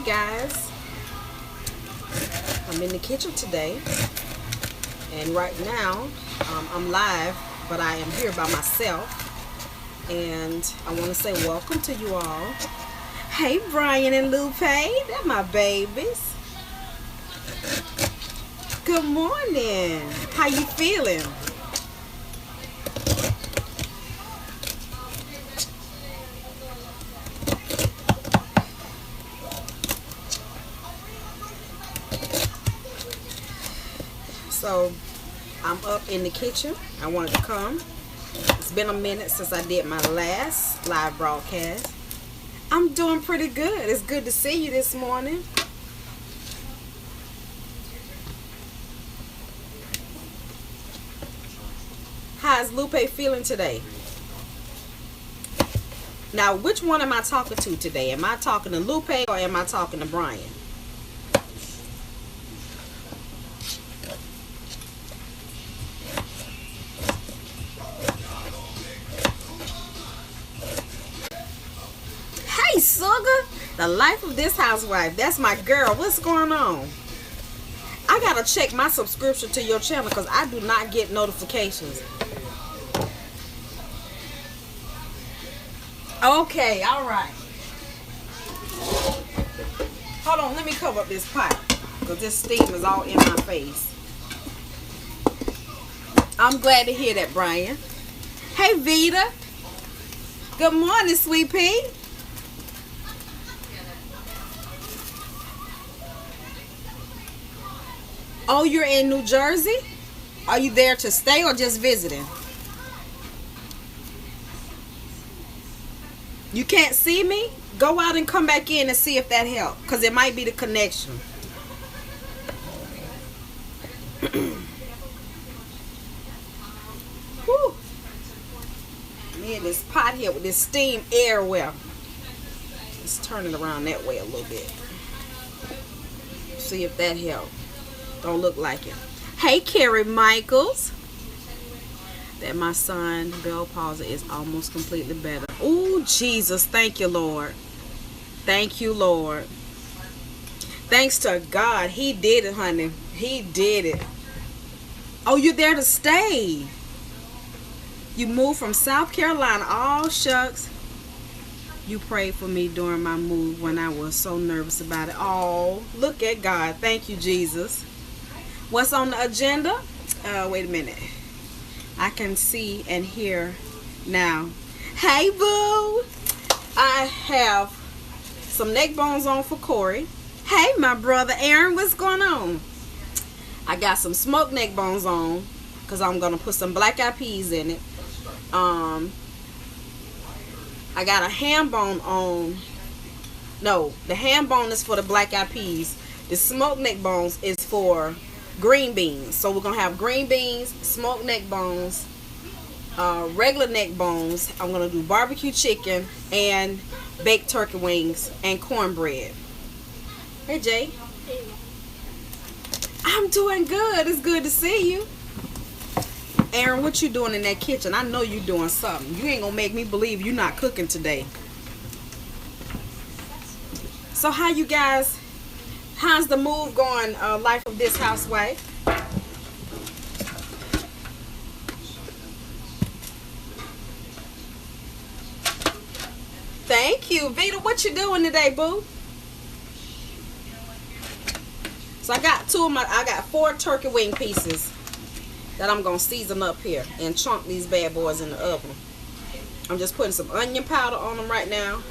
Guys, I'm in the kitchen today, and right now I'm live, but I am here by myself, and I want to say welcome to you all. Hey, Brian and Lupe, they're my babies. Good morning. How you feeling? So I'm up in the kitchen. I wanted to come. It's been a minute since I did my last live broadcast. I'm doing pretty good. It's good to see you this morning. How's Lupe feeling today? Now, which one am I talking to today? Am I talking to Lupe or am I talking to Brian? Hey, Sugar, the life of this housewife. That's my girl. What's going on? I gotta check my subscription to your channel because I do not get notifications. Okay, all right. Hold on, let me cover up this pot because this steam is all in my face. I'm glad to hear that, Brian. Hey, Vita. Good morning, Sweet Pea. Oh, you're in New Jersey? Are you there to stay or just visiting? You can't see me? Go out and come back in and see if that helps. Because it might be the connection. Whew. Me in this pot here with this steam air well. Let's turn it around that way a little bit. See if that helps. Don't look like it. Hey, Carrie Michaels. That my son, Bell palsy, is almost completely better. Oh, Jesus. Thank you, Lord. Thank you, Lord. Thanks to God. He did it, honey. He did it. Oh, you're there to stay. You moved from South Carolina. Oh, shucks. You prayed for me during my move when I was so nervous about it. Oh, look at God. Thank you, Jesus. What's on the agenda? Wait a minute. I can see and hear now. Hey, boo. I have some neck bones on for Corey. Hey, my brother Aaron. What's going on? I got some smoked neck bones on because I'm going to put some black eyed peas in it. I got a ham bone on. No, the ham bone is for the black eyed peas. The smoked neck bones is for green beans. So we're gonna have green beans, smoked neck bones, regular neck bones. I'm gonna do barbecue chicken and baked turkey wings and cornbread. Hey, Jay. Hey. I'm doing good. It's good to see you. Aaron, what you doing in that kitchen? I know you doing something. You ain't gonna make me believe you not cooking today. So how you guys, how's the move going, life of this housewife? Thank you. Vita, what you doing today, boo? So I got 4 turkey wing pieces that I'm going to season up here and chunk these bad boys in the oven. I'm just putting some onion powder on them right now.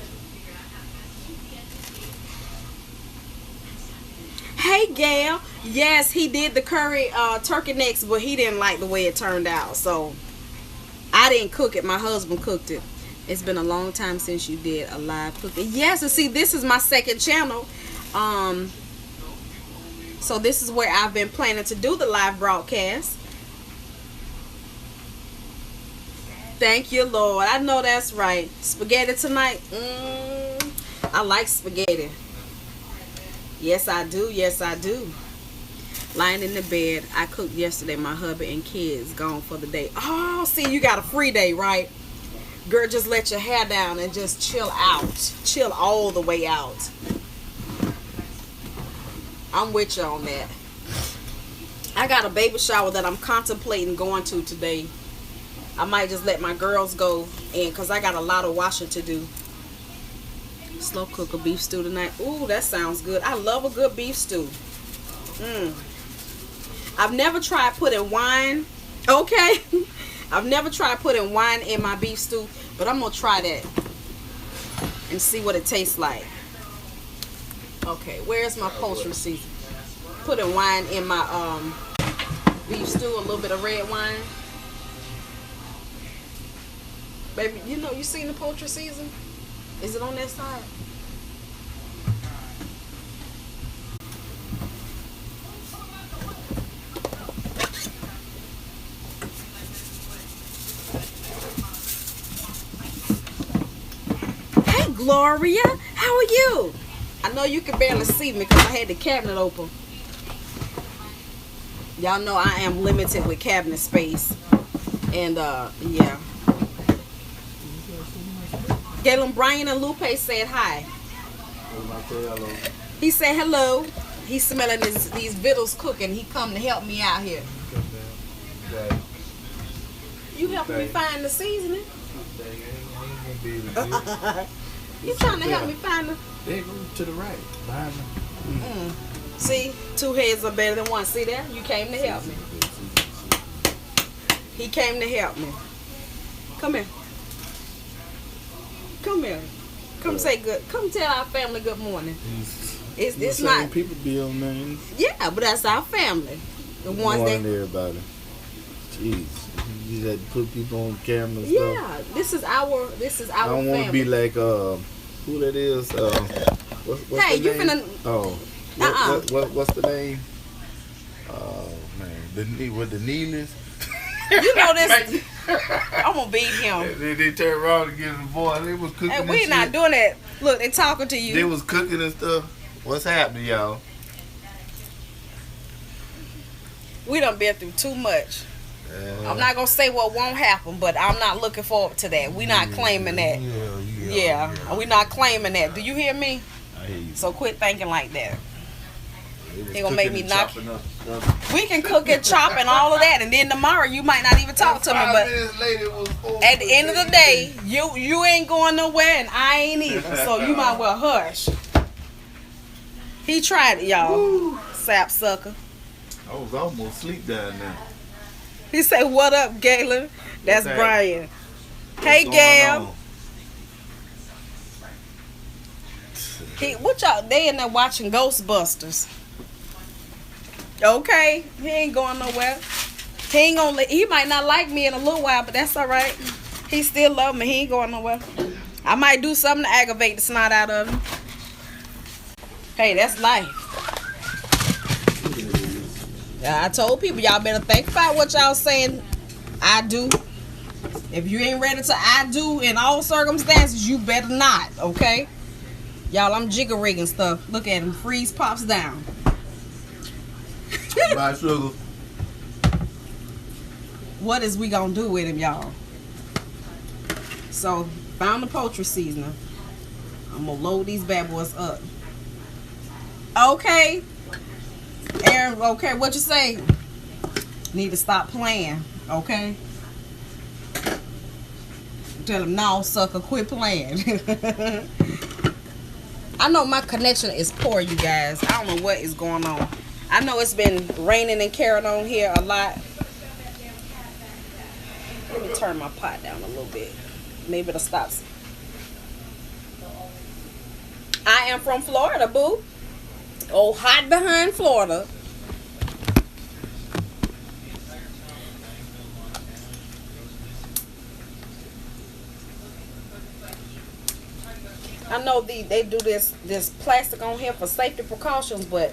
Hey, Gail. Yes, he did the curry turkey necks, but he didn't like the way it turned out. So I didn't cook it. My husband cooked it. It's been a long time since you did a live cooking. Yes, and see, this is my second channel. So this is where I've been planning to do the live broadcast. Thank you, Lord. I know that's right. Spaghetti tonight. I like spaghetti. Yes, I do. Yes, I do. Lying in the bed. I cooked yesterday. My hubby and kids gone for the day. Oh, see, you got a free day, right? Girl, just let your hair down and just chill out. Chill all the way out. I'm with you on that. I got a baby shower that I'm contemplating going to today. I might just let my girls go in because I got a lot of washing to do. Slow cook a beef stew tonight. Ooh, that sounds good. I love a good beef stew. I've never tried putting wine. Okay. I've never tried putting wine in my beef stew, but I'm going to try that and see what it tastes like. Okay, where's my poultry season? Putting wine in my beef stew, a little bit of red wine. Baby, you know, you seen the poultry season? Is it on that side? Hey, Gloria, how are you? I know you can barely see me because I had the cabinet open. Y'all know I am limited with cabinet space. And, yeah. Galen, Brian, and Lupe said hi. He said hello. He's smelling these victuals cooking. He come to help me out here. You helping me find the seasoning? You trying to help me find the... They go to the right. Behind me. See, two heads are better than one. See there? You came to help me. He came to help me. Come here. Come here. Come say good. Come tell our family good morning. It's not people be on there. Yeah, but that's our family. The ones that everybody. Jeez, you had to put people on camera. And yeah, stuff. this is our I don't want to be like who that is. What's hey, the you name? finna. What's the name? Oh man, what the Neelers? You know this. I'm gonna beat him. They turned around and get the boy. They was cooking. Hey, and we not shit. doing that. Look, they talking to you. They was cooking and stuff. What's happening, y'all? We done been through too much. I'm not gonna say what won't happen, but I'm not looking forward to that. We not claiming that. Yeah. We not claiming that. Do you hear me? I hear you. So quit thinking like that. They gonna make me knock you. We can cook and chop and all of that, and then tomorrow you might not even talk to me. But at the end of the day, you ain't going nowhere, and I ain't either. So you might well hush. He tried it, y'all. Sap sucker. I was almost asleep down there. He said, "What up, Galen?" That's What's Brian. Hey, Gail. What y'all? They in there watching Ghostbusters. Okay, he ain't going nowhere. He ain't gonna. He might not like me in a little while, but that's all right. He still love me. He ain't going nowhere. I might do something to aggravate the snot out of him. Hey, that's life. Yeah, I told people y'all better think about what y'all saying. I do. If you ain't ready to I do in all circumstances, you better not. Okay, y'all. I'm jigger rigging stuff. Look at him. Freeze pops down. Bye, sugar. What is we gonna do with him, y'all? So, found the poultry seasoning. I'm gonna load these bad boys up. Okay, Aaron. Okay, what you say? Need to stop playing. Okay. Tell him no, sucker. Quit playing. I know my connection is poor, you guys. I don't know what is going on. I know it's been raining and carrying on here a lot. Let me turn my pot down a little bit. Maybe it'll stop. I am from Florida, boo. Oh, hot behind Florida. I know they do this plastic on here for safety precautions, but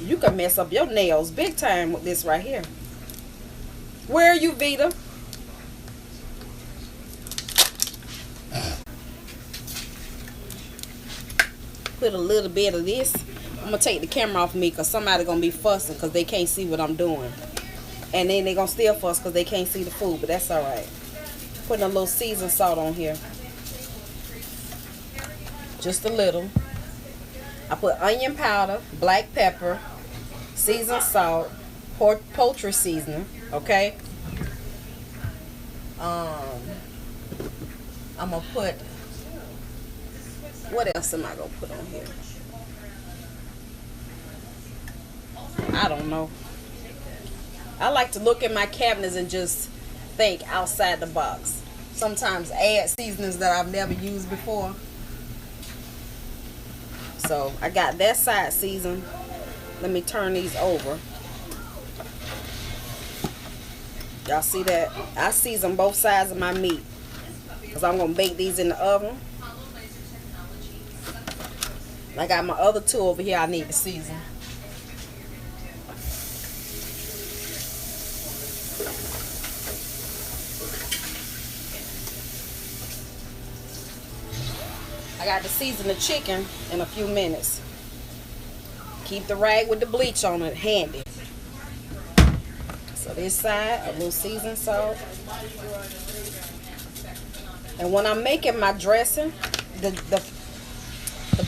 you can mess up your nails big time with this right here. Where are you, Vita? Put a little bit of this. I'm going to take the camera off me because somebody going to be fussing because they can't see what I'm doing. And then they going to still fuss because they can't see the food, but that's all right. Putting a little seasoned salt on here. Just a little. I put onion powder, black pepper, seasoned salt, poultry seasoning, okay? I'm gonna put, what else am I gonna put on here? I don't know. I like to look in my cabinets and just think outside the box. Sometimes add seasonings that I've never used before. So I got that side seasoned. Let me turn these over. Y'all see that? I season both sides of my meat because I'm going to bake these in the oven. I got my other two over here I need to season. I got to season the chicken in a few minutes. Keep the rag with the bleach on it handy. So this side, a little seasoned salt. And when I'm making my dressing, the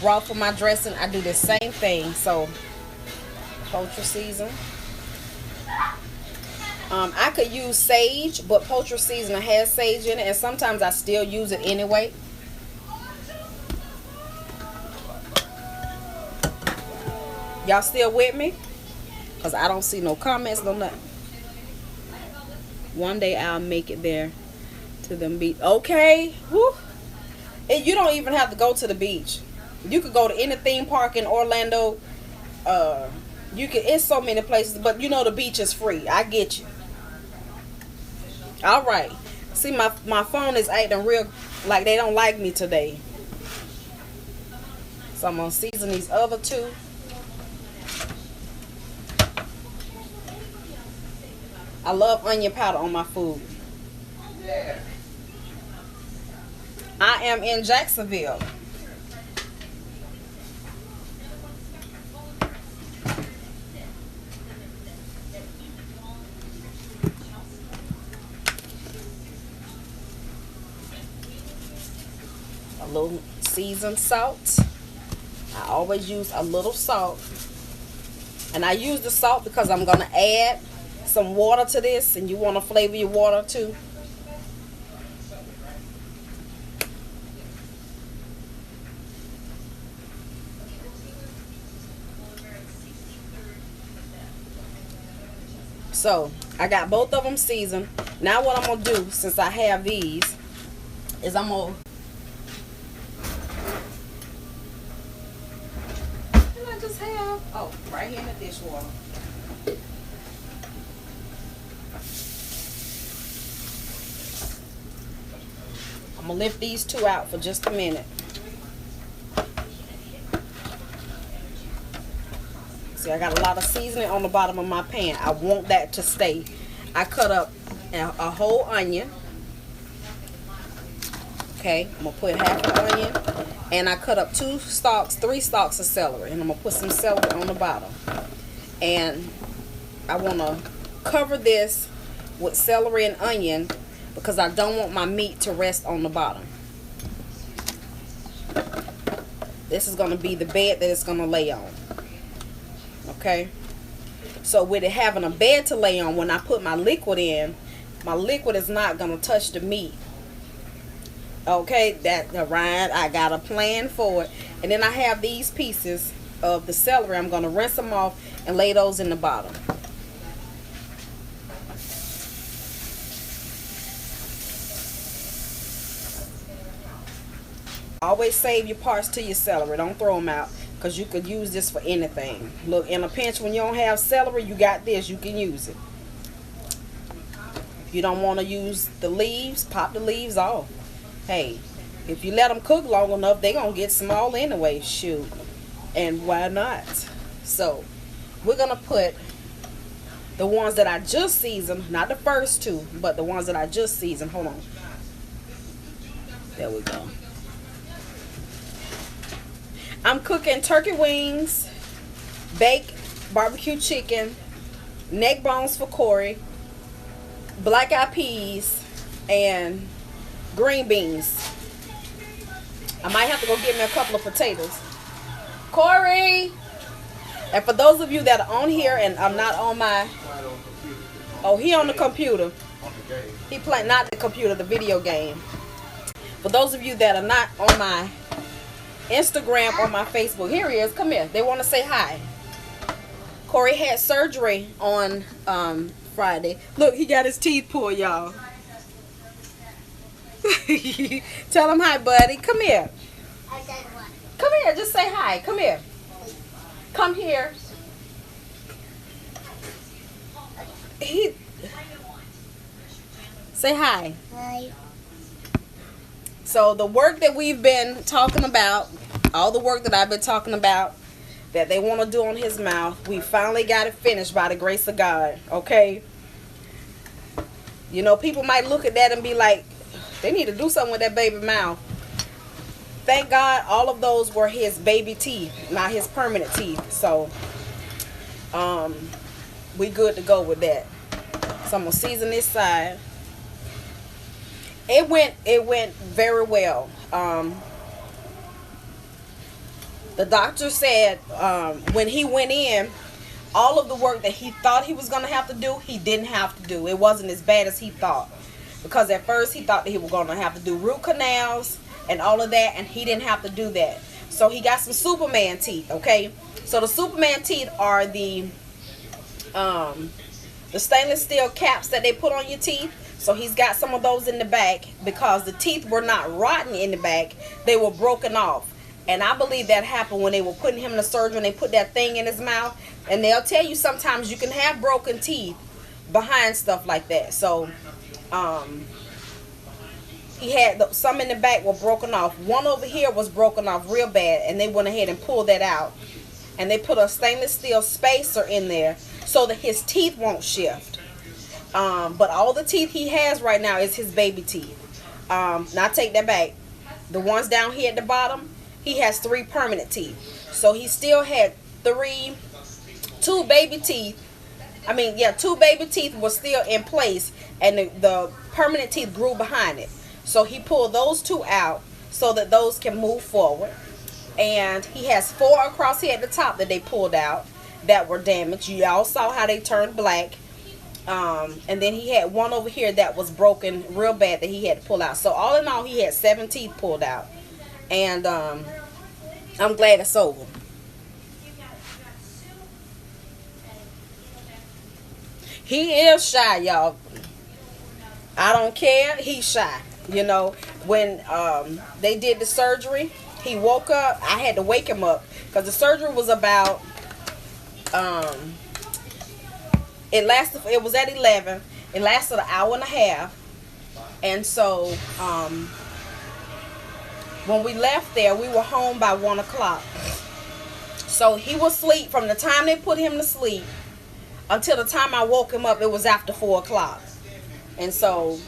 broth for my dressing, I do the same thing. So poultry season. I could use sage, but poultry seasoning has sage in it, and sometimes I still use it anyway. Y'all still with me? Because I don't see no comments, no nothing. One day I'll make it there to them beach. Okay. Woo. And you don't even have to go to the beach. You could go to any theme park in Orlando. It's so many places, but you know the beach is free. I get you. All right. See, my phone is acting real like they don't like me today. So I'm going to season these other two. I love onion powder on my food. I am in Jacksonville. A little seasoned salt. I always use a little salt. And I use the salt because I'm going to add some water to this, and you want to flavor your water too. So I got both of them seasoned. Now what I'm gonna do, since I have these, is I'm gonna right here in the dishwater. I'm gonna lift these two out for just a minute. See, I got a lot of seasoning on the bottom of my pan. I want that to stay. I cut up a whole onion. Okay, I'm gonna put half an onion, and I cut up three stalks of celery, and I'm gonna put some celery on the bottom. And I wanna cover this with celery and onion because I don't want my meat to rest on the bottom. This is gonna be the bed that it's gonna lay on. Okay, so with it having a bed to lay on, when I put my liquid in, my liquid is not gonna touch the meat. Okay, I got a plan for it. And then I have these pieces of the celery. I'm gonna rinse them off and lay those in the bottom. Always save your parts to your celery. Don't throw them out, because you could use this for anything. Look, in a pinch, when you don't have celery, you got this. You can use it. If you don't want to use the leaves, pop the leaves off. Hey, if you let them cook long enough, they're going to get small anyway. Shoot. And why not? So, we're going to put the ones that I just seasoned. Not the first two, but the ones that I just seasoned. Hold on. There we go. I'm cooking turkey wings, baked barbecue chicken, neck bones for Corey, black eyed peas, and green beans. I might have to go get me a couple of potatoes. Corey. And for those of you that are on here and I'm not on my... Oh, he on the computer. He playing, not the computer, the video game. For those of you that are not on my Instagram or my Facebook, here he is. Come here. They want to say hi. Corey had surgery on Friday. Look, he got his teeth pulled, y'all. Tell him hi, buddy. Come here. Come here. Just say hi. Come here. Come here. Say hi. Hi. So the work that we've been talking about, all the work that I've been talking about, that they want to do on his mouth, we finally got it finished by the grace of God. Okay. You know, people might look at that and be like, they need to do something with that baby mouth. Thank God all of those were his baby teeth, not his permanent teeth. So we good to go with that. So I'm gonna season this side. It went very well. The doctor said when he went in, all of the work that he thought he was gonna have to do, he didn't have to do. It wasn't as bad as he thought, because at first he thought that he was gonna have to do root canals and all of that, and he didn't have to do that. So he got some Superman teeth. Okay, so the Superman teeth are the stainless steel caps that they put on your teeth. So he's got some of those in the back because the teeth were not rotten in the back, they were broken off. And I believe that happened when they were putting him in the surgery and they put that thing in his mouth. And they'll tell you sometimes you can have broken teeth behind stuff like that. So he had some in the back were broken off. One over here was broken off real bad, and they went ahead and pulled that out. And they put a stainless steel spacer in there so that his teeth won't shift. But all the teeth he has right now is his baby teeth. Now take that back. The ones down here at the bottom, he has 3 permanent teeth. So he still had 2 baby teeth. I mean, yeah, 2 baby teeth were still in place, and the permanent teeth grew behind it. So he pulled those 2 out so that those can move forward. And he has 4 across here at the top that they pulled out that were damaged. You all saw how they turned black. And then he had 1 over here that was broken real bad that he had to pull out. So all in all, he had 7 teeth pulled out. And I'm glad it's over. He is shy, y'all. I don't care. He's shy. You know, when they did the surgery, he woke up. I had to wake him up because the surgery was about it was at 11. It lasted an hour and a half. And so when we left there, we were home by 1 o'clock. So he was asleep from the time they put him to sleep until the time I woke him up. It was after 4 o'clock. And so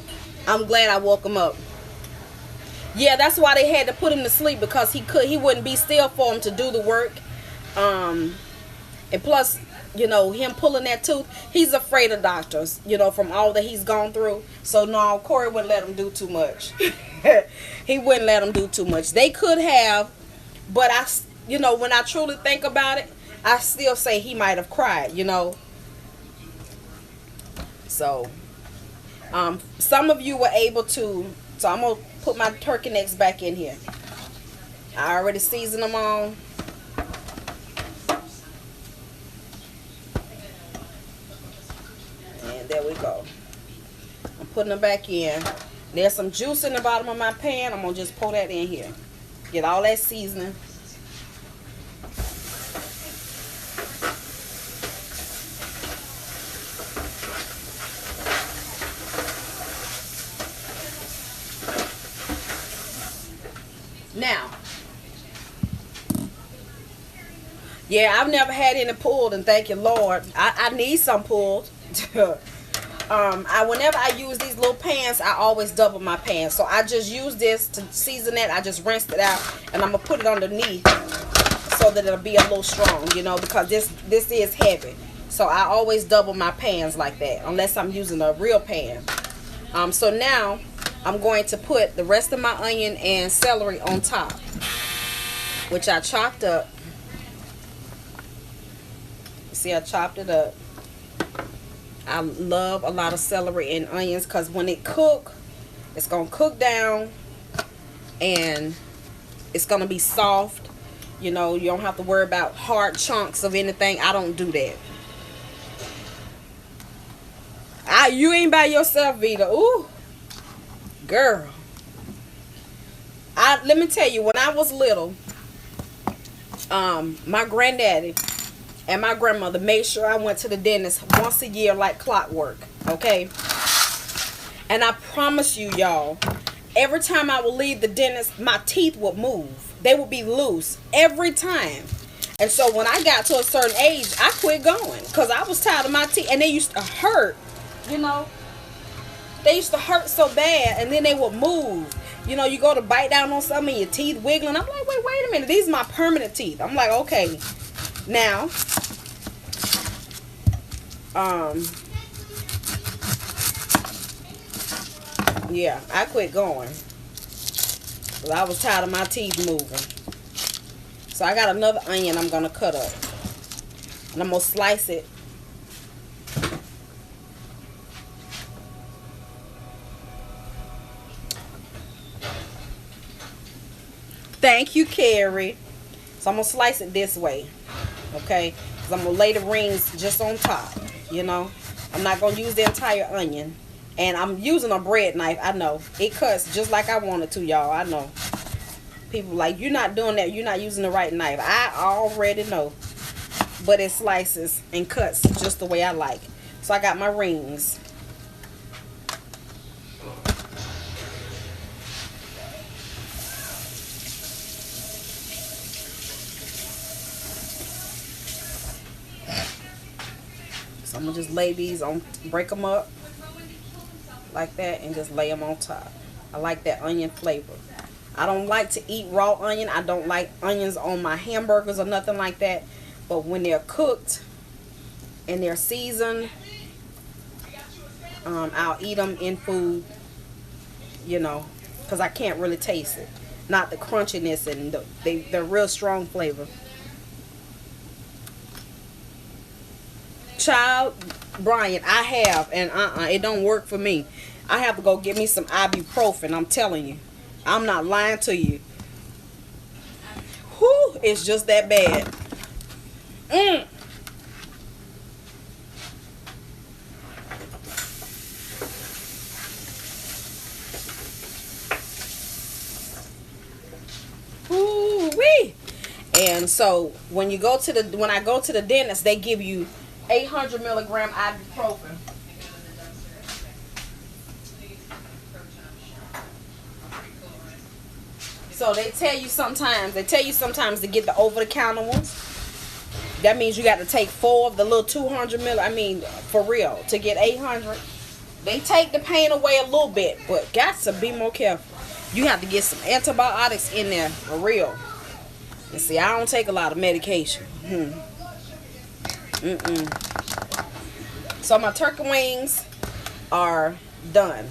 I'm glad I woke him up. Yeah, that's why they had to put him to sleep, because he wouldn't be still for him to do the work. And plus, you know, him pulling that tooth, he's afraid of doctors, you know, from all that he's gone through. So no, Corey wouldn't let him do too much. He wouldn't let him do too much. They could have, but you know, when I truly think about it, I still say he might have cried, you know. So some of you were able to, so I'm going to put my turkey necks back in here. I already seasoned them on. And there we go. I'm putting them back in. There's some juice in the bottom of my pan. I'm going to just pour that in here. Get all that seasoning. Now, yeah, I've never had any pulled, and thank you, Lord. I need some pulled. Whenever I use these little pans, I always double my pan. So I just use this to season it. I just rinsed it out, and I'm gonna put it underneath so that it'll be a little strong, you know, because this is heavy. So I always double my pans like that, unless I'm using a real pan. So now I'm going to put the rest of my onion and celery on top, which I chopped up. See, I chopped it up. I love a lot of celery and onions because when it cook, it's going to cook down and it's going to be soft. You know, you don't have to worry about hard chunks of anything. I don't do that. You ain't by yourself, Vita. Ooh, girl. Let me tell you, when I was little, my granddaddy and my grandmother made sure I went to the dentist once a year like clockwork, okay? And I promise you, y'all, every time I would leave the dentist, my teeth would move. They would be loose every time. And so when I got to a certain age, I quit going because I was tired of my teeth. And they used to hurt, you know. They used to hurt so bad, and then they would move. You know, you go to bite down on something, your teeth wiggling. I'm like, wait a minute. These are my permanent teeth. I'm like, okay. Now, yeah, I quit going. I was tired of my teeth moving. So I got another onion I'm going to cut up. And I'm going to slice it. Thank you, Carrie. So I'm going to slice it this way. Okay? Because I'm going to lay the rings just on top. You know? I'm not going to use the entire onion. And I'm using a bread knife. I know. It cuts just like I want it to, y'all. I know. People like, you're not doing that. You're not using the right knife. I already know. But it slices and cuts just the way I like. So I got my rings. So I'm going to just lay these on, break them up like that and just lay them on top. I like that onion flavor. I don't like to eat raw onion. I don't like onions on my hamburgers or nothing like that. But when they're cooked and they're seasoned, I'll eat them in food, you know, because I can't really taste it. Not the crunchiness, and they're real strong flavor. Child, Brian, I have, and it don't work for me. I have to go get me some ibuprofen. I'm telling you, I'm not lying to you. Whew, it's just that bad. Woo-wee. And so when I go to the dentist, they give you 800 milligram ibuprofen. So they tell you sometimes to get the over-the-counter ones. That means you got to take 4 of the little 200 for real, to get 800. They take the pain away a little bit, but got to be more careful. You have to get some antibiotics in there for real. And see, I don't take a lot of medication. So my turkey wings are done.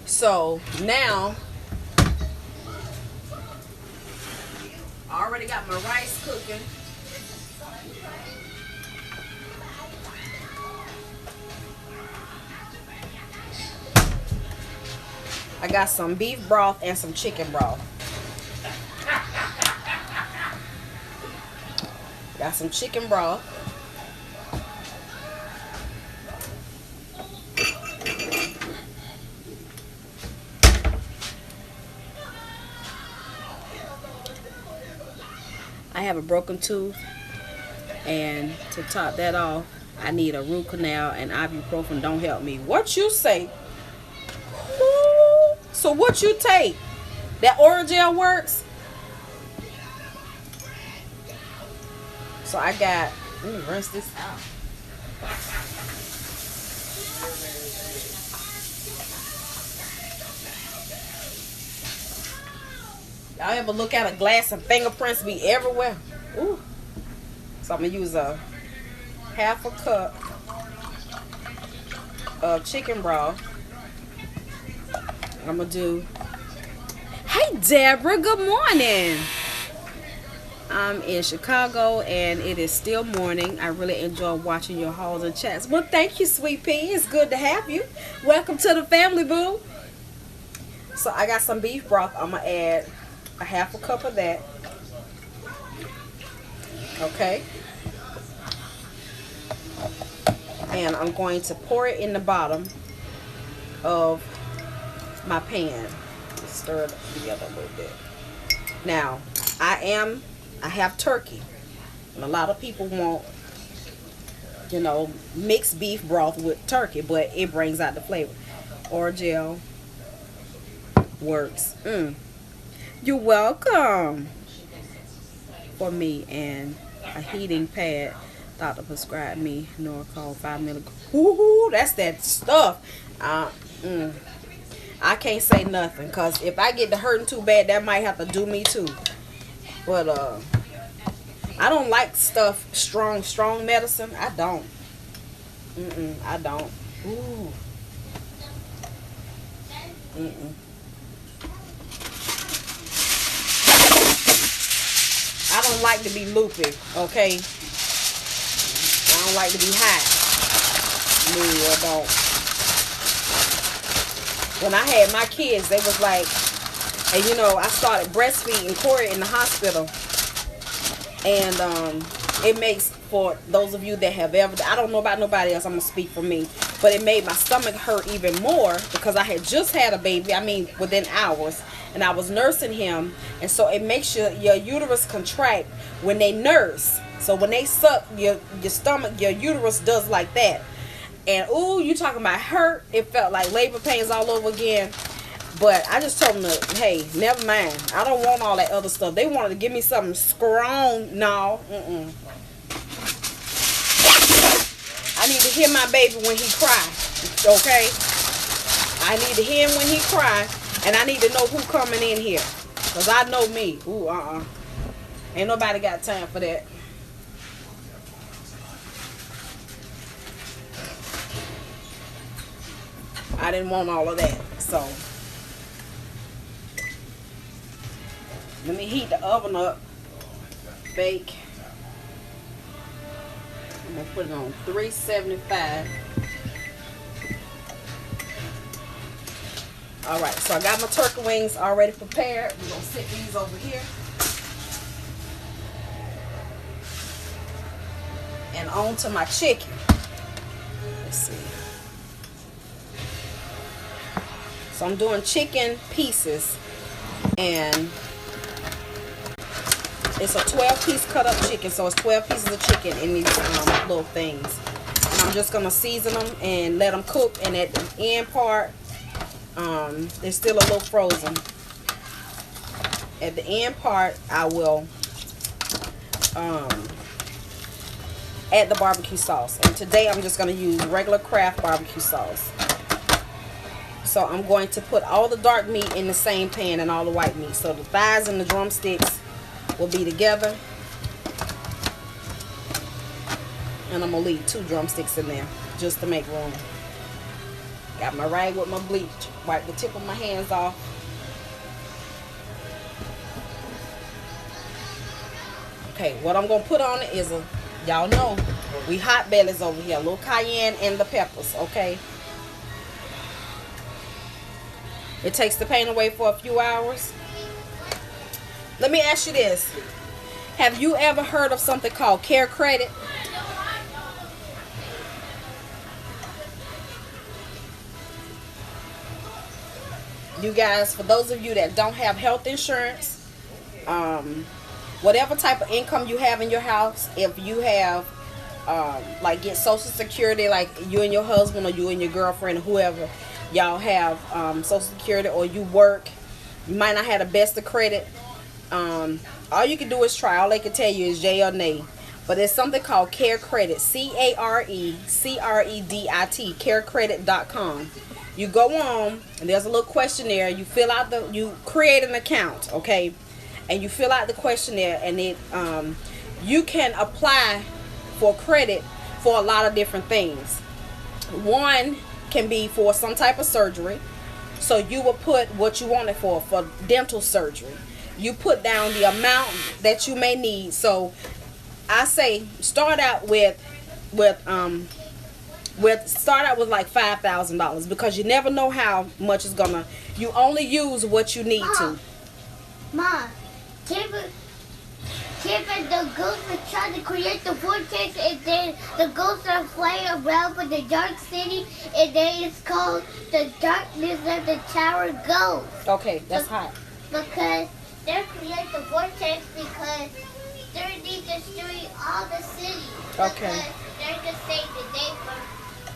So now I already got my rice cooking. I got some beef broth and some chicken broth. Got some chicken broth. I have a broken tooth, and to top that off, I need a root canal, and ibuprofen don't help me. What you say? Ooh, so what you take? That Orajel works? So I got, let me rinse this out. Y'all ever look at a glass and fingerprints be everywhere? Ooh. So I'm going to use a half a cup of chicken broth. I'm going to do... Hey, Deborah. Good morning. I'm in Chicago and it is still morning. I really enjoy watching your hauls and chats. Well, thank you, Sweet Pea. It's good to have you. Welcome to the family, boo. So I got some beef broth. I'm going to add a half a cup of that. Okay. And I'm going to pour it in the bottom of my pan. Just stir it together a little bit. Now, I have turkey. And a lot of people want, you know, mixed beef broth with turkey, but it brings out the flavor. Orgeat works. You're welcome. For me, and a heating pad. Doctor prescribed me Norcol 5 milligrams. Woohoo, that's that stuff. I can't say nothing, because if I get to hurting too bad, that might have to do me too. But I don't like stuff, strong medicine. I don't. I don't. Ooh. I don't like to be loopy, okay? I don't like to be high. No, I don't. When I had my kids, they was like, and you know, I started breastfeeding Corey in the hospital. And it makes, for those of you that have ever, I don't know about nobody else, I'm going to speak for me, but it made my stomach hurt even more because I had just had a baby, I mean, within hours. And I was nursing him, and so it makes your uterus contract when they nurse. So when they suck your stomach, your uterus does like that. And ooh, you talking about hurt? It felt like labor pains all over again. But I just told them, hey, never mind. I don't want all that other stuff. They wanted to give me something strong. No, I need to hear my baby when he cry. Okay, I need to hear him when he cry. And I need to know who coming in here. Because I know me. Ooh, ain't nobody got time for that. I didn't want all of that. So, let me heat the oven up. Bake. I'm going to put it on 375. Alright, so I got my turkey wings already prepared. We're going to set these over here. And on to my chicken. Let's see. So I'm doing chicken pieces. And it's a 12-piece cut up chicken. So it's 12 pieces of chicken in these little things. And I'm just going to season them and let them cook. And at the end part, it's still a little frozen. At the end part, I will add the barbecue sauce. And today I'm just going to use regular Kraft barbecue sauce. So I'm going to put all the dark meat in the same pan and all the white meat. So the thighs and the drumsticks will be together. And I'm going to leave 2 drumsticks in there just to make room. Got my rag with my bleach. Wipe the tip of my hands off. Okay, what I'm going to put on it is y'all know, we hot bellies over here. A little cayenne and the peppers, okay? It takes the pain away for a few hours. Let me ask you this. Have you ever heard of something called Care Credit? You guys, for those of you that don't have health insurance, whatever type of income you have in your house, if you have, like get Social Security, like you and your husband or you and your girlfriend or whoever, y'all have Social Security, or you work, you might not have the best of credit. All you can do is try. All they can tell you is yay or nay. But there's something called Care Credit, CARECREDIT, carecredit.com. You go on, and there's a little questionnaire. You fill out you create an account, okay? And you fill out the questionnaire, and it, you can apply for credit for a lot of different things. One can be for some type of surgery. So you will put what you want it for dental surgery. you put down the amount that you may need. So I say start out with start out with like $5,000, because you never know how much it's gonna. You only use what you need to. Mom, Kevin, the ghosts are trying to create the vortex, and then the ghosts are flying around for the dark city, and then it's called the darkness of the tower ghost. Okay, that's hot. Because they're creating the vortex because they're destroying all the cities. Okay. Because they're gonna save the day from.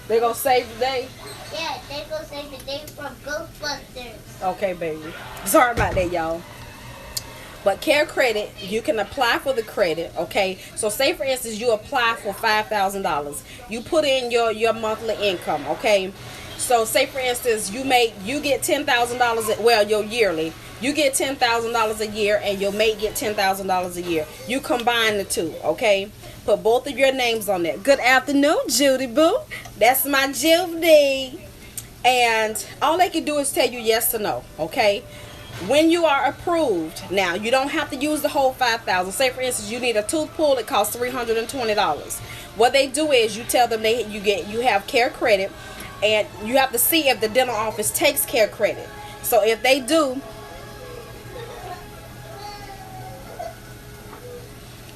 They're gonna save the day. Yeah, they're gonna save the day from Ghostbusters. Okay, baby. Sorry about that, y'all. But Care Credit, you can apply for the credit, okay? So say, for instance, you apply for $5,000. You put in your monthly income, okay? So say, for instance, you get $10,000, well, your yearly. You get $10,000 a year, and your mate get $10,000 a year. You combine the two, okay? Put both of your names on there. Good afternoon, Judy Boo. That's my Judy. And all they can do is tell you yes or no, okay? When you are approved, now you don't have to use the whole $5,000. Say, for instance, you need a tooth pull. It costs $320. What they do is you tell them you have Care Credit, and you have to see if the dental office takes Care Credit. So if they do,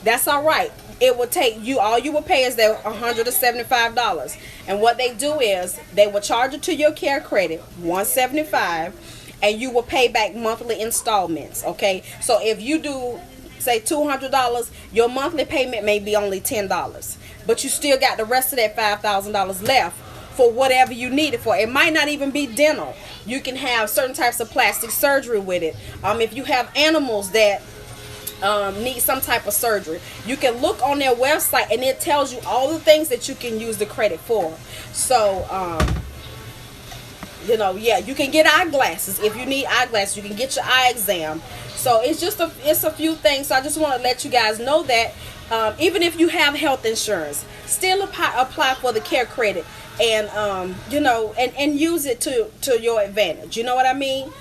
that's all right. It will take you, all you will pay is that $175. And what they do is they will charge it to your Care Credit, $175, and you will pay back monthly installments, okay? So if you do, say, $200, your monthly payment may be only $10, but you still got the rest of that $5,000 left for whatever you need it for. It might not even be dental. You can have certain types of plastic surgery with it. If you have animals that need some type of surgery, you can look on their website, and it tells you all the things that you can use the credit for. So yeah, you can get eyeglasses if you need eyeglasses. You can get your eye exam. So it's a few things. So I just want to let you guys know that even if you have health insurance, still apply for the Care Credit, and and use it to your advantage. You know what I mean?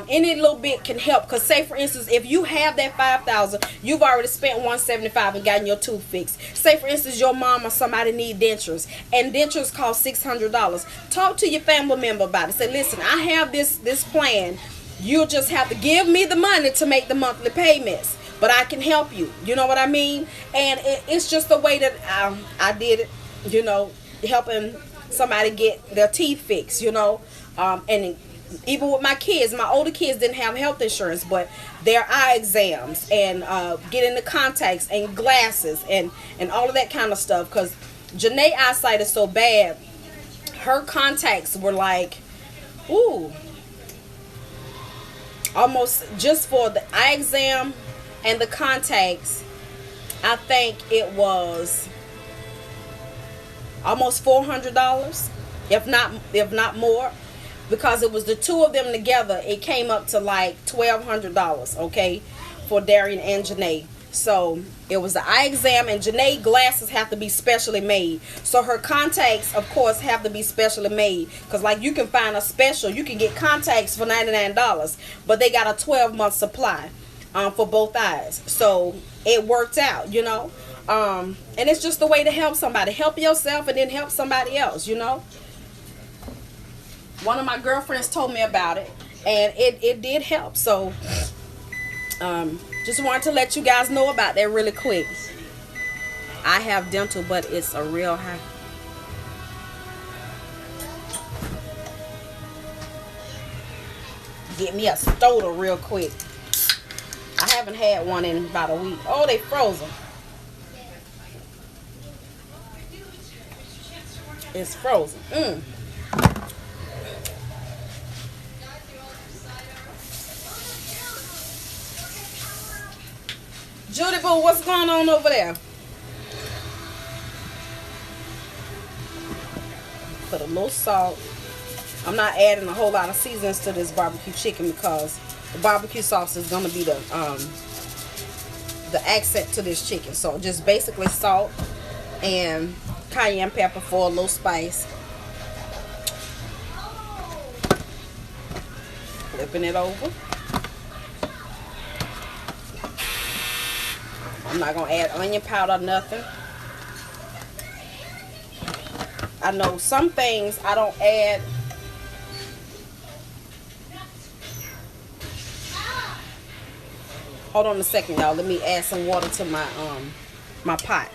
Any little bit can help, because say, for instance, if you have that $5,000, you've already spent $175 and gotten your tooth fixed. Say, for instance, your mom or somebody need dentures, and dentures cost $600. Talk to your family member about it. Say, listen, I have this plan. You'll just have to give me the money to make the monthly payments, but I can help you. You know what I mean? And it's just the way that I did it, helping somebody get their teeth fixed, and even with my kids, my older kids didn't have health insurance, but their eye exams and getting the contacts and glasses and all of that kind of stuff, because Janae's eyesight is so bad. Her contacts were like, almost just for the eye exam and the contacts, I think it was almost $400, if not more. Because it was the two of them together, it came up to like $1,200, okay, for Darian and Janae. So it was the eye exam, and Janae glasses have to be specially made. So her contacts, of course, have to be specially made. Because like you can find a special, you can get contacts for $99, but they got a 12-month supply for both eyes. So it worked out, and it's just a way to help somebody. Help yourself and then help somebody else, One of my girlfriends told me about it, and it did help. So just wanted to let you guys know about that really quick. I have dental, but it's a real high. Get me a Stoda real quick. I haven't had one in about a week. Oh, they frozen. It's frozen. Judy Boo, what's going on over there? Put a little salt. I'm not adding a whole lot of seasonings to this barbecue chicken, because the barbecue sauce is going to be the accent to this chicken. So just basically salt and cayenne pepper for a little spice. Flipping it over. I'm not gonna add onion powder, nothing. I know some things I don't add. Hold on a second, y'all. Let me add some water to my my pot.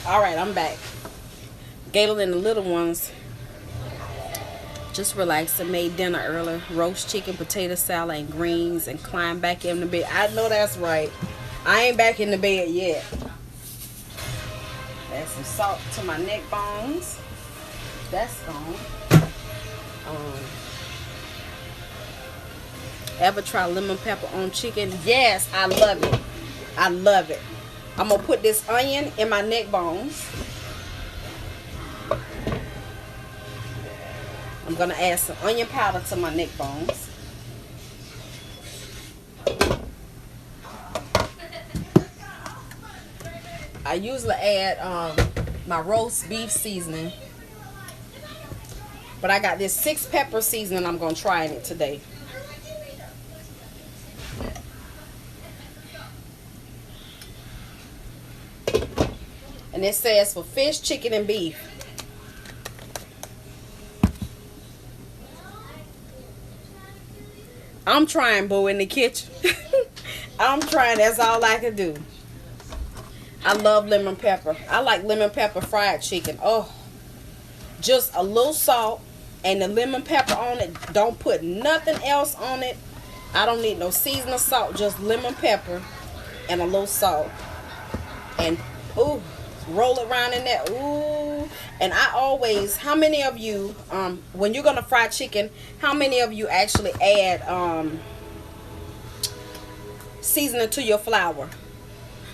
Alright, I'm back. Galen and the little ones just relaxed and made dinner early. Roast chicken, potato salad, and greens, and climbed back in the bed. I know that's right. I ain't back in the bed yet. Add some salt to my neck bones. That's gone. Ever try lemon pepper on chicken? Yes, I love it. I love it. I'm going to put this onion in my neck bones. I'm going to add some onion powder to my neck bones. I usually add my roast beef seasoning. But I got this 6 pepper seasoning I'm going to try in it today. And it says for fish, chicken, and beef. I'm trying, boo, in the kitchen. I'm trying. That's all I can do. I love lemon pepper. I like lemon pepper fried chicken. Oh, just a little salt and the lemon pepper on it. Don't put nothing else on it. I don't need no seasoning salt. Just lemon pepper and a little salt. And, ooh. Roll it around in there. Ooh. And I always, how many of you, when you're gonna fry chicken, how many of you actually add seasoning to your flour?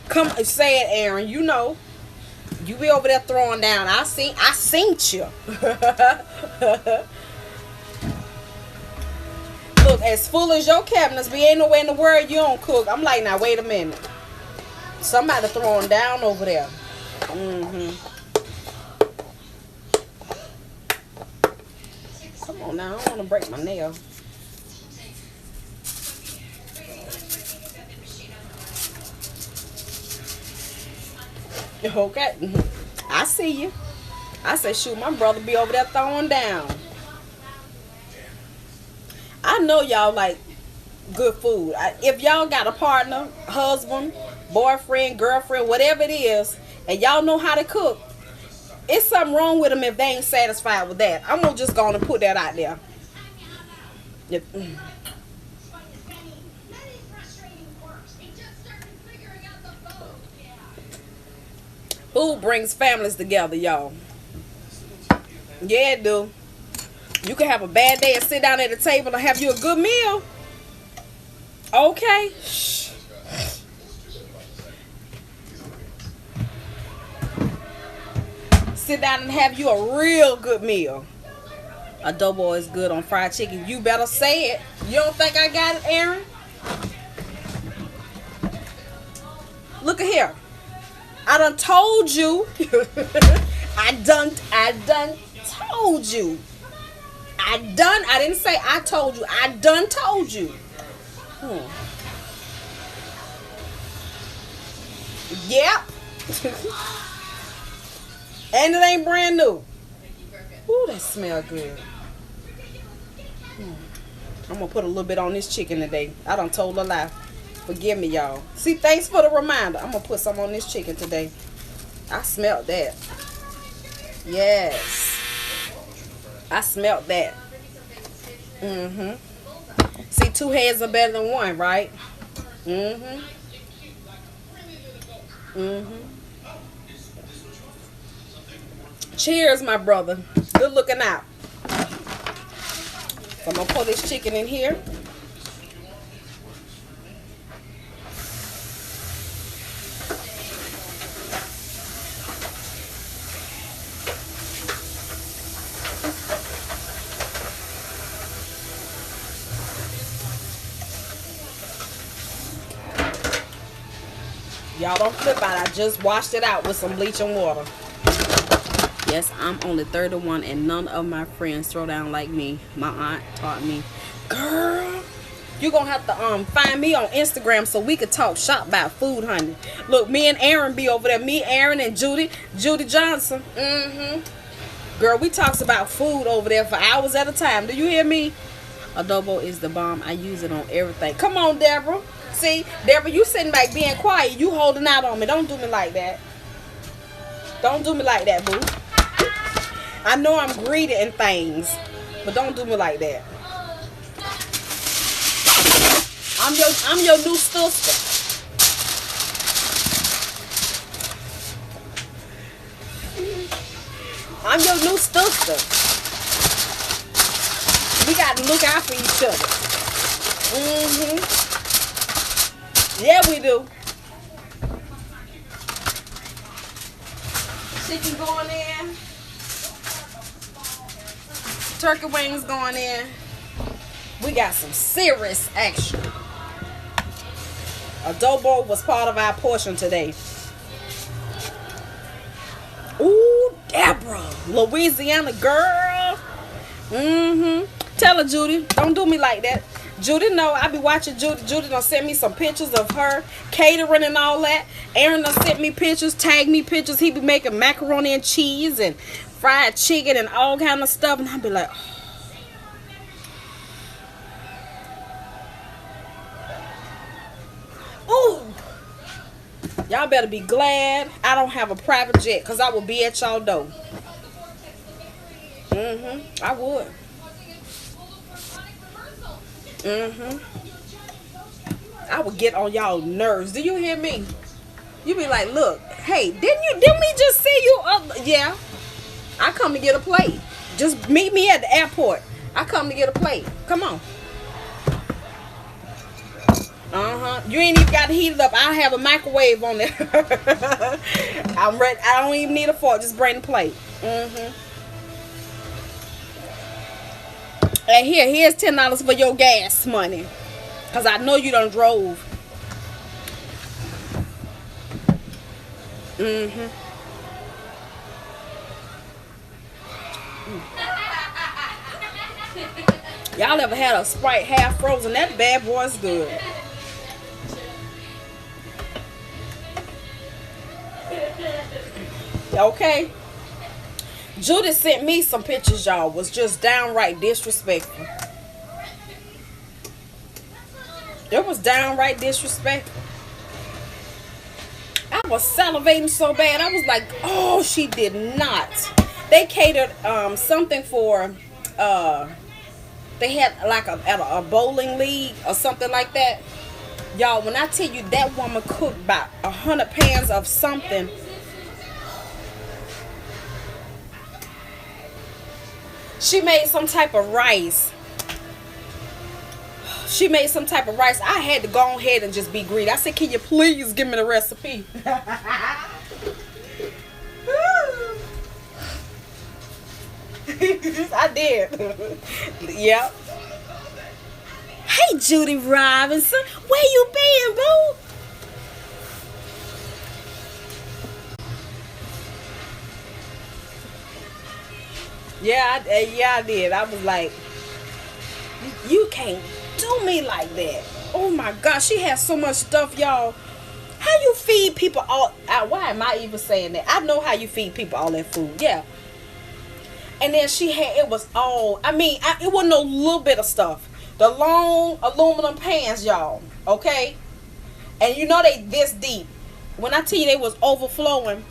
Come say it, Aaron. You know, you be over there throwing down. I seen you. Look, as full as your cabinets be, ain't nowhere in the world you don't cook. I'm like, now wait a minute. Somebody throwing down over there. Come on now, I don't want to break my nail. Okay, I see you. I say, shoot, my brother be over there throwing down. I know y'all like good food. If y'all got a partner, husband, boyfriend, girlfriend, whatever it is, and y'all know how to cook, it's something wrong with them if they ain't satisfied with that. I'm gonna just go on and put that out there. Food brings families together, y'all. Yeah, it do. You can have a bad day and sit down at the table and have you a good meal. Okay. Sit down and have you a real good meal. Adobo is good on fried chicken. You better say it. You don't think I got it, Aaron? Look at here. I done told you. I done told you. I didn't say I told you. I done told you. Yep. And it ain't brand new. Ooh, that smell good. I'm going to put a little bit on this chicken today. I done told a lie. Forgive me, y'all. See, thanks for the reminder. I'm going to put some on this chicken today. I smelled that. Yes. I smelt that. See, two heads are better than one, right? Cheers, my brother. Good looking out. So I'm gonna pour this chicken in here. Y'all don't flip out. I just washed it out with some bleaching water. Yes, I'm only 31 and none of my friends throw down like me. My aunt taught me. Girl, you're going to have to find me on Instagram so we could talk shop about food, honey. Look, me and Aaron be over there. Me, Aaron, and Judy Johnson. Girl, we talks about food over there for hours at a time. Do you hear me? Adobo is the bomb. I use it on everything. Come on, Deborah. See, Deborah, you sitting back being quiet. You holding out on me. Don't do me like that. Don't do me like that, boo. I know I'm greedy in things, but don't do me like that. I'm your new sister. I'm your new sister. We got to look out for each other. Yeah, we do. Chicken going in. Turkey wings going in. We got some serious action. Adobo was part of our portion today. Ooh, Deborah, Louisiana girl. Tell her, Judy, don't do me like that. Judy know I be watching Judy. Judy done send me some pictures of her catering and all that. Aaron done sent me pictures, tag me pictures. He be making macaroni and cheese and fried chicken and all kind of stuff. And I be like, ooh. Y'all better be glad I don't have a private jet, because I will be at y'all door. I would. I would get on y'all nerves. Do you hear me? You be like, look, hey, didn't we just see you up? Yeah. I come to get a plate. Just meet me at the airport. I come to get a plate. Come on. You ain't even got to heat it up. I have a microwave on there. I'm ready. I don't even need a fork. Just bring the plate. And here's $10 for your gas money, cause I know you done drove. Y'all ever had a Sprite half frozen? That bad boy's good. Okay. Judith sent me some pictures, y'all. Was just downright disrespectful. It was downright disrespectful. I was salivating so bad. I was like, oh, she did not. They catered something for they had like a bowling league or something like that. Y'all, when I tell you that woman cooked about 100 pans of something. She made some type of rice. I had to go ahead and just be greedy. I said, can you please give me the recipe? I did. Yep. Hey, Judy Robinson. Where you been, boo? Yeah, I did. I was like, you can't do me like that. Oh my gosh, she has so much stuff, y'all. How you feed people all? Why am I even saying that? I know how you feed people all that food. Yeah. And then she had, it was all, it wasn't no little bit of stuff. The long aluminum pans, y'all. Okay? And you know they this deep. When I tell you they was overflowing,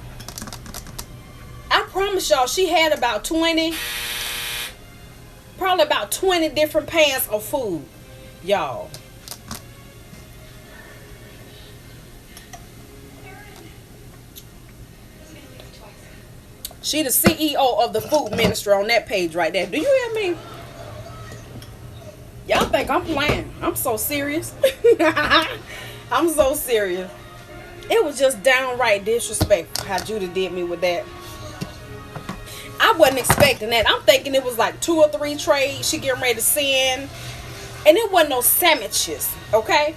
I promise y'all she had about 20 probably about 20 different pans of food, y'all. She the CEO of the food ministry on that page right there. Do you hear me? Y'all think I'm playing. I'm so serious. I'm so serious. It was just downright disrespectful how Judah did me with that. I wasn't expecting that. I'm thinking it was like 2 or 3 trays she getting ready to send. And it wasn't no sandwiches, okay?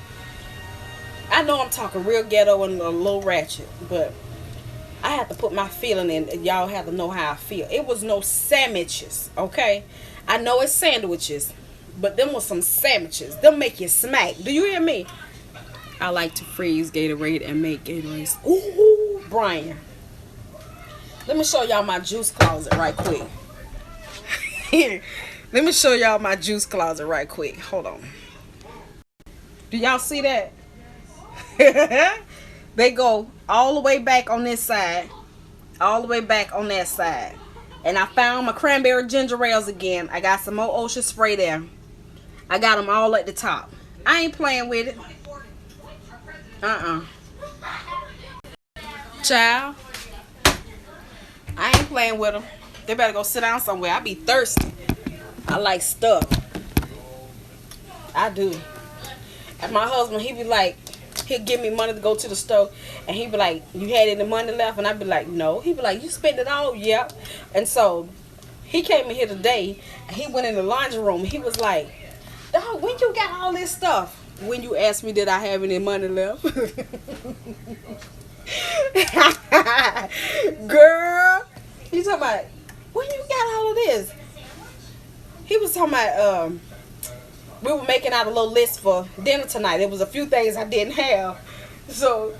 I know I'm talking real ghetto and a little ratchet, but I have to put my feeling in, and y'all have to know how I feel. It was no sandwiches, okay? I know it's sandwiches, but them was some sandwiches. Them make you smack. Do you hear me? I like to freeze Gatorade and make Gatorades. Ooh, Brian. Let me show y'all my juice closet right quick. Let me show y'all my juice closet right quick. Hold on. Do y'all see that? They go all the way back on this side, all the way back on that side. And I found my cranberry ginger ales again. I got some more Ocean Spray there. I got them all at the top. I ain't playing with it. Child, I ain't playing with them. They better go sit down somewhere. I be thirsty. I like stuff. I do. And my husband, he be like, he'll give me money to go to the store, and he be like, you had any money left? And I be like, no. He be like, you spent it all? Yep. And so he came in here today, and he went in the laundry room. He was like, dog, when you got all this stuff? When you asked me did I have any money left? Girl, he talking about, when you got all of this? He was talking about, we were making out a little list for dinner tonight. There was a few things I didn't have. So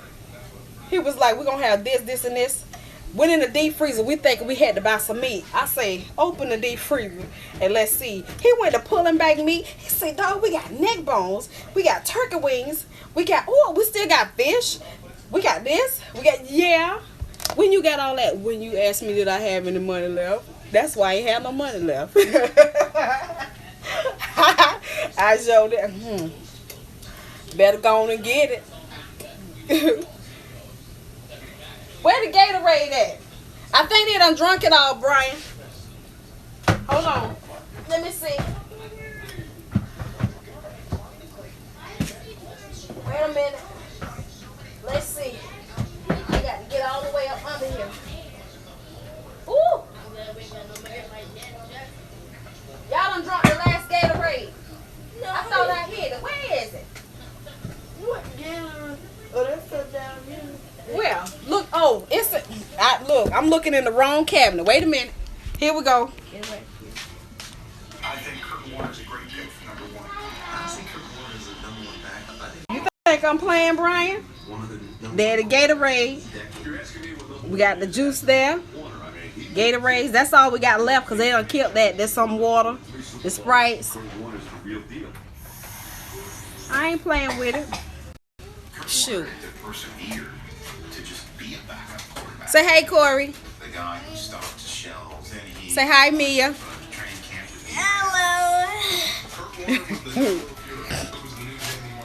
he was like, we're going to have this, this, and this. Went in the deep freezer. We thinking we had to buy some meat. I say, open the deep freezer and let's see. He went to pulling back meat. He said, dog, we got neck bones. We got turkey wings. We still got fish. We got this. We got, yeah. When you got all that? When you asked me did I have any money left? That's why I ain't have no money left. I showed it. Better go on and get it. Where the Gatorade at? I think they done drunk it all, Brian. Hold on. Let me see. Wait a minute. Let's see. I got to get all the way up under here. Ooh. Y'all done drunk the last Gatorade. No, I thought I hit it. Where is it? What down? Oh, that's so down here. Well, look. Oh, look. I'm looking in the wrong cabinet. Wait a minute. Here we go. I think Kurt Warner's a great pick for number 1. Honestly, Kurt Warner is the number 1 backup. You think I'm playing, Brian? There, the Gatorade. We got the juice there. Gatorades. That's all we got left because they done killed that. There's some water. The Sprites. I ain't playing with it. Shoot. Say hey, Corey. The guy who stocked the shelves and he Say hi, Mia. Hello.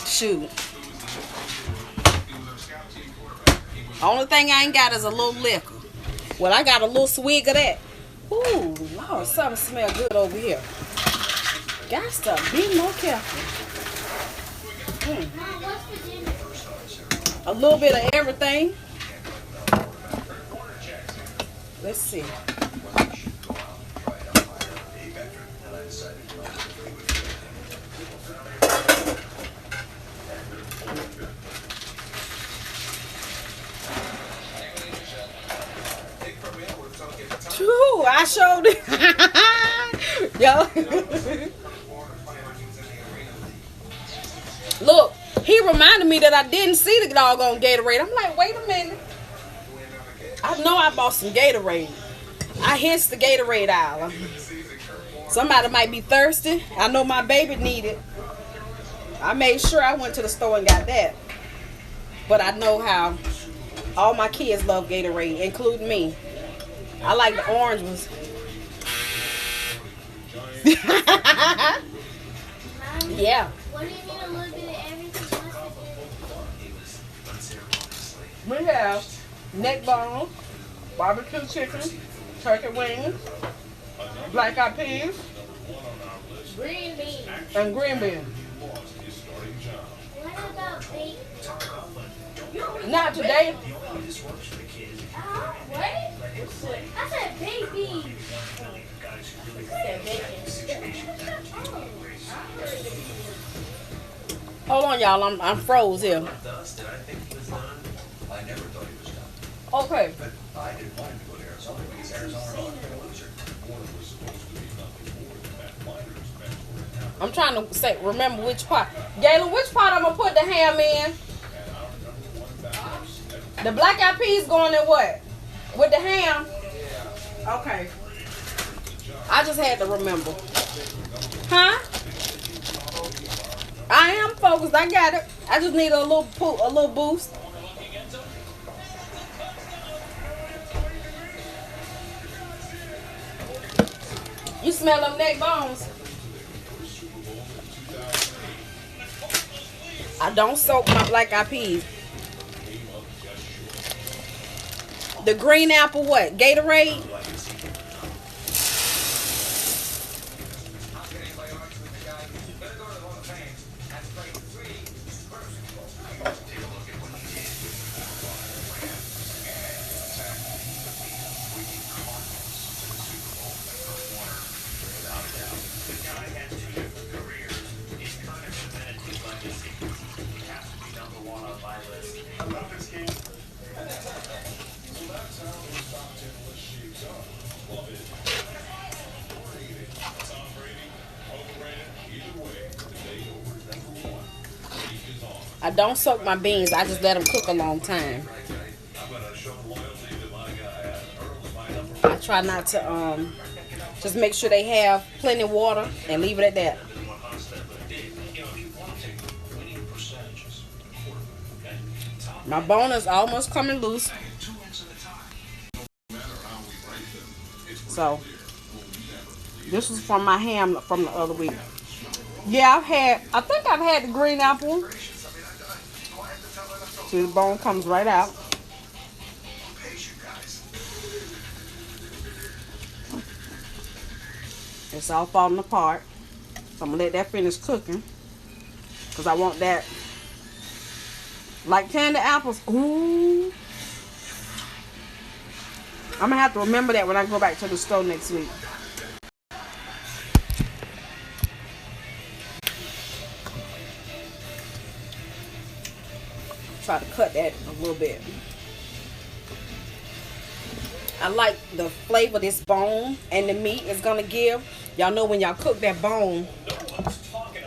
Shoot. Only thing I ain't got is a little liquor. Well, I got a little swig of that. Ooh, Lord, something smell good over here. Got to be more careful. A little bit of everything. Let's see. True, I showed it. Yo. Look, he reminded me that I didn't see the doggone Gatorade. I'm like, wait a minute. I know I bought some Gatorade. I hissed the Gatorade aisle. Somebody might be thirsty. I know my baby need it. I made sure I went to the store and got that. But I know how all my kids love Gatorade, including me. I like the orange ones. Yeah. What do you need a little bit of everything else to do? We have neck bones, barbecue chicken, turkey wings, black eyed peas, Green beans. and green beans. What about baked? Not today. What? I said baked beans. I said bacon. Hold on, y'all. I'm froze here. I never thought he was done. Okay. But I didn't want him to go to Arizona because Arizona are not going to lose her. I'm trying to remember which part. Gayla, which part I'm gonna put the ham in? The black eyed peas going in what? With the ham? Okay. I just had to remember. Huh? I am focused. I got it. I just need a little boost. You smell them neck bones? I don't soak my black eyed peas. The green apple what? Gatorade? I don't soak my beans. I just let them cook a long time. I try not to just make sure they have plenty of water and leave it at that. My bone is almost coming loose. So this is from my ham from the other week. Yeah, I think I've had the green apple. See, the bone comes right out. It's all falling apart. So I'm gonna let that finish cooking. Because I want that like candy apples. Ooh. I'm gonna have to remember that when I go back to the store next week. Try to cut that a little bit. I like the flavor this bone and the meat is gonna give. Y'all know when y'all cook that bone,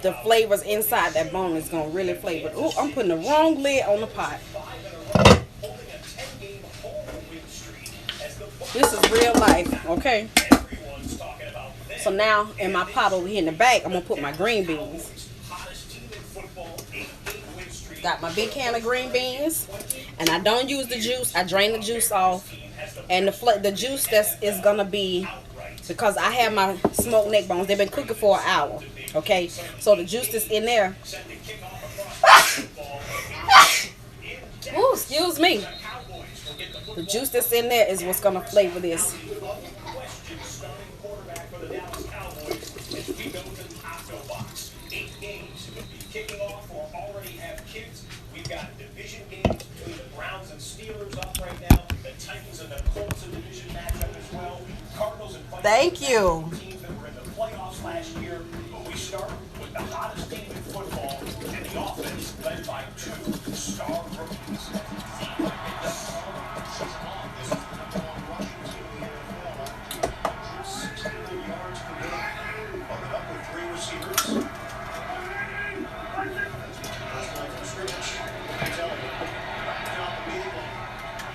the flavors inside that bone is gonna really flavor. Oh, I'm putting the wrong lid on the pot. This is real life, okay? So now in my pot over here in the back, I'm gonna put my green beans. Got my big can of green beans, and I don't use the juice. I drain the juice off, and the juice is gonna be because I have my smoked neck bones. They've been cooking for an hour, okay? So the juice that's in there. Ooh, excuse me. The juice that's in there is what's gonna flavor this. Kicking off or already have kicked. We've got division games between the Browns and Steelers up right now. The Titans and the Colts a division matchup as well. Cardinals and Vikings. Thank you. Teams that were in the playoffs last year. But we start with the hottest team in football and the offense led by two star rookies.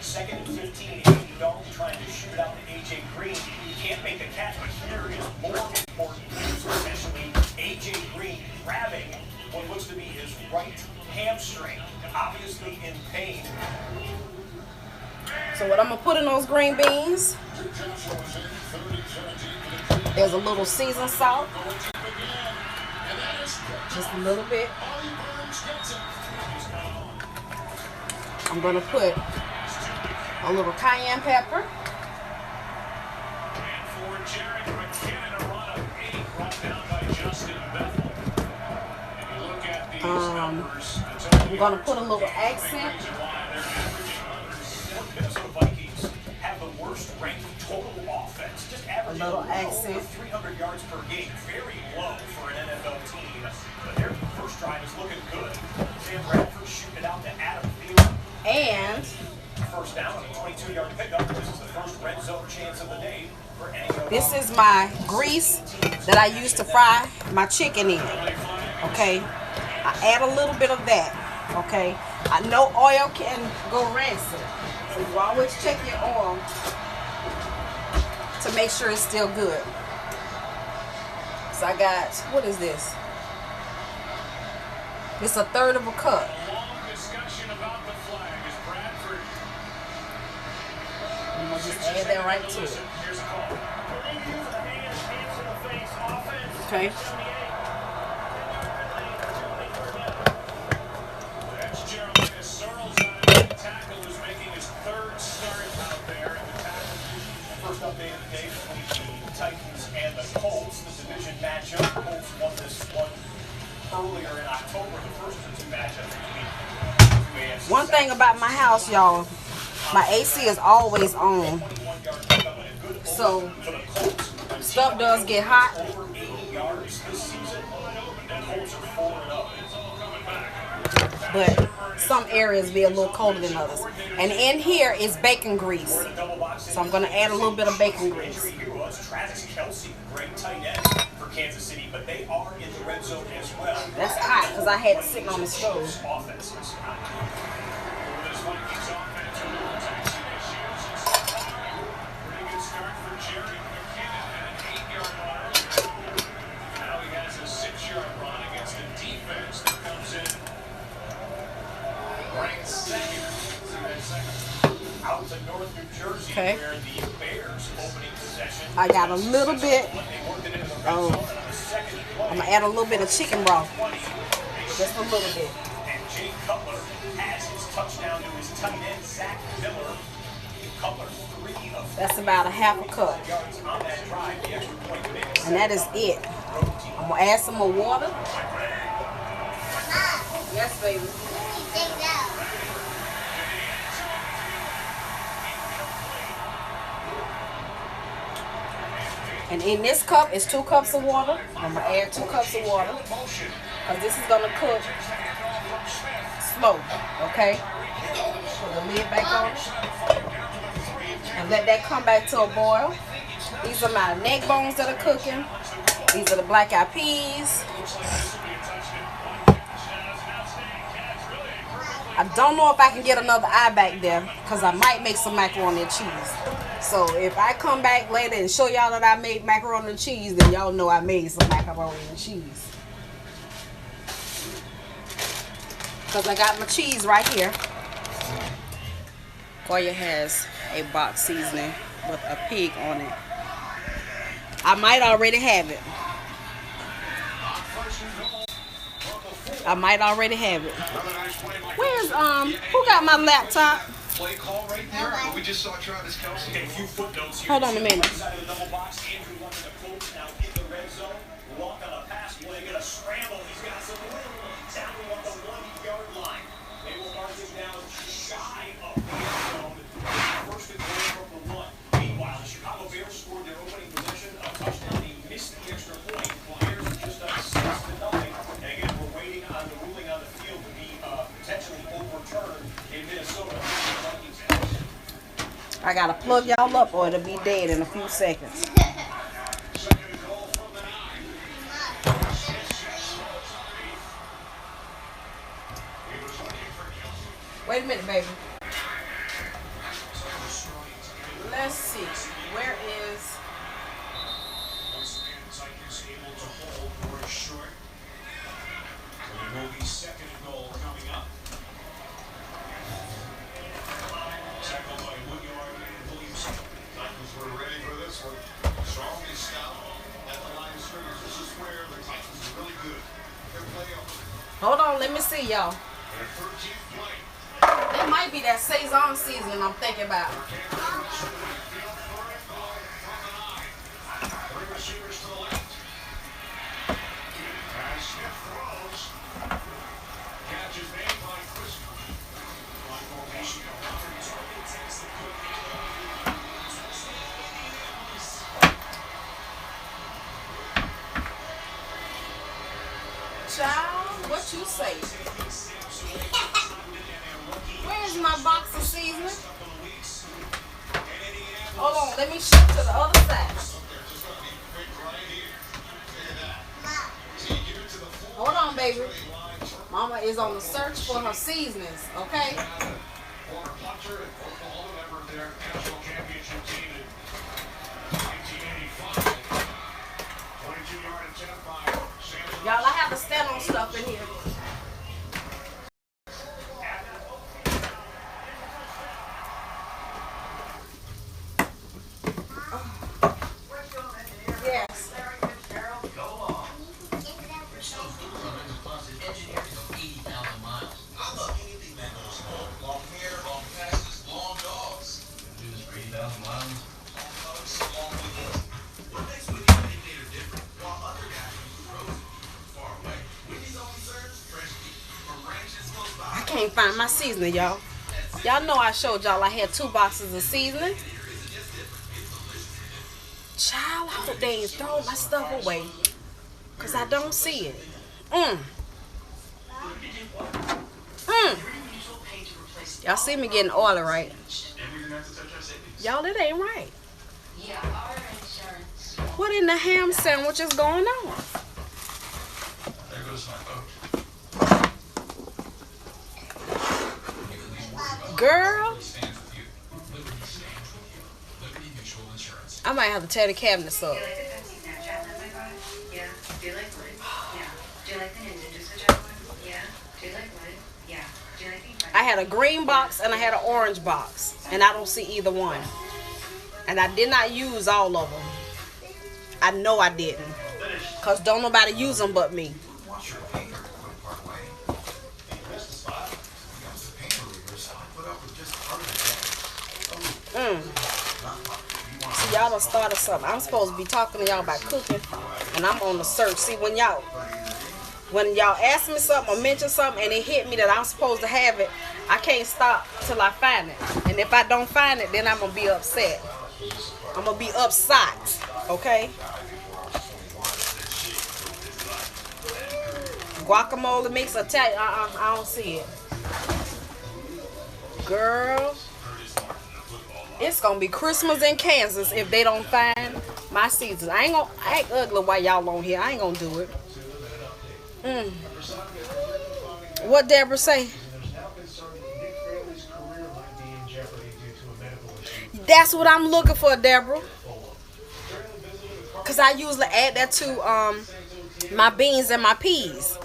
Second and 15, Andy Dalton trying to shoot it out to A.J. Green. He can't make a catch, but here is more important news, especially A.J. Green grabbing what looks to be his right hamstring, obviously in pain. So what I'm gonna put in those green beans? There's a little seasoned salt. Just a little bit. I'm going to put a little cayenne pepper. I'm going to put a little accent. A little accent. 300 yards per game, very low for an NFL team. But their first drive is looking good. Sam Bradford shooting it out to Adam Thielen. And First down on a 22-yard pickup. This is the first red zone chance of the day for any of this is my grease that I used to fry my chicken in. Okay, I add a little bit of that. Okay, I know oil can go rancid, so you always check your oil to make sure it's still good. So I got, what is this? It's a third of a cup. I'm gonna just add that right to it. Okay. That's Jeremiah Searles on a tackle who's making his third start out there. And the tackle, first update of the day between the Titans and the Colts. The division matchup. The Colts won this one earlier in October. The first of the two matchups between AFC. One thing about my house, y'all, my AC is always on. So stuff does get hot. But some areas be a little colder than others. And in here is bacon grease. So I'm going to add a little bit of bacon grease. Travis Kelce, great tight end for Kansas City, but they are in the red zone as well. That's hot because I had it sitting on the stove. Offenses. Out to North New Jersey, Okay. where the Bears opening possession. I got a little bit. I'm going to add a little bit of chicken broth. Just a little bit. And Jay Cutler has his touchdown to his tight end, Zach Miller. Cutler, 3 of That's about a half a cup. 4 yards on that drive. The extra point made. And that is it. I'm going to add some more water. Yes, baby. Take it out. And in this cup is 2 cups of water. I'm going to add 2 cups of water. Because this is going to cook slow. Okay? Put the lid back on. And let that come back to a boil. These are my neck bones that are cooking. These are the black eyed peas. I don't know if I can get another eye back there because I might make some macaroni and cheese. So if I come back later and show y'all that I made macaroni and cheese, then y'all know I made some macaroni and cheese. Because I got my cheese right here. Goya has a box seasoning with a pig on it. I might already have it. I might already have it. Where's who got my laptop? Play call right there. We just saw Travis Kelce. Okay, a few footnotes here. Hold on a minute. Inside of the double box, Andrew Luck in the Colts now in the red zone. Luck on a pass play, gonna scramble. He's got some room down on the 1-yard line. They will mark him down shy of the end zone. First and goal from the 1. Meanwhile, the Chicago Bears scored their opening possession, a touchdown. They missed the extra point. Bears are just up 6-0. And again, we're waiting on the ruling on the field to be potentially overturned in Minnesota. I gotta plug y'all up or it'll be dead in a few seconds. Wait a minute, baby. Let's see. Where is... Once again, Titans able to hold for a short. So there will be second and goal coming up. Tackled by Woodyard and Williamson. Titans were ready for this one. Hold on, let me see, y'all. That might be that Saison seasoning I'm thinking about. Child, what you say? Where's my box of seasoning? Hold on, let me shift to the other side. Hold on, baby. Mama is on the search for her seasonings, okay? Y'all, I have to stand on stuff in here. Yes. I can't find my seasoning, y'all. Y'all know I showed y'all I had 2 boxes of seasoning. Child, I hope they ain't throwing my stuff away, because I don't see it. Y'all see me getting oily, right? Y'all, it ain't right. What in the ham sandwich is going on? Girl, I might have to tear the cabinets up. I had a green box and I had an orange box, and I don't see either one. And I did not use all of them. I know I didn't, because don't nobody use them but me. See, y'all done started something. I'm supposed to be talking to y'all about cooking, and I'm on the search. See, when y'all ask me something or mention something and it hit me that I'm supposed to have it, I can't stop till I find it. And if I don't find it, then I'm going to be upset. I'm going to be upset, okay? Guacamole mix Italian, I don't see it. Girl, it's going to be Christmas in Kansas if they don't find my seasons. I ain't going to act ugly while y'all on here. I ain't going to do it. What Deborah say? That's what I'm looking for, Deborah. Because I usually add that to my beans and my peas.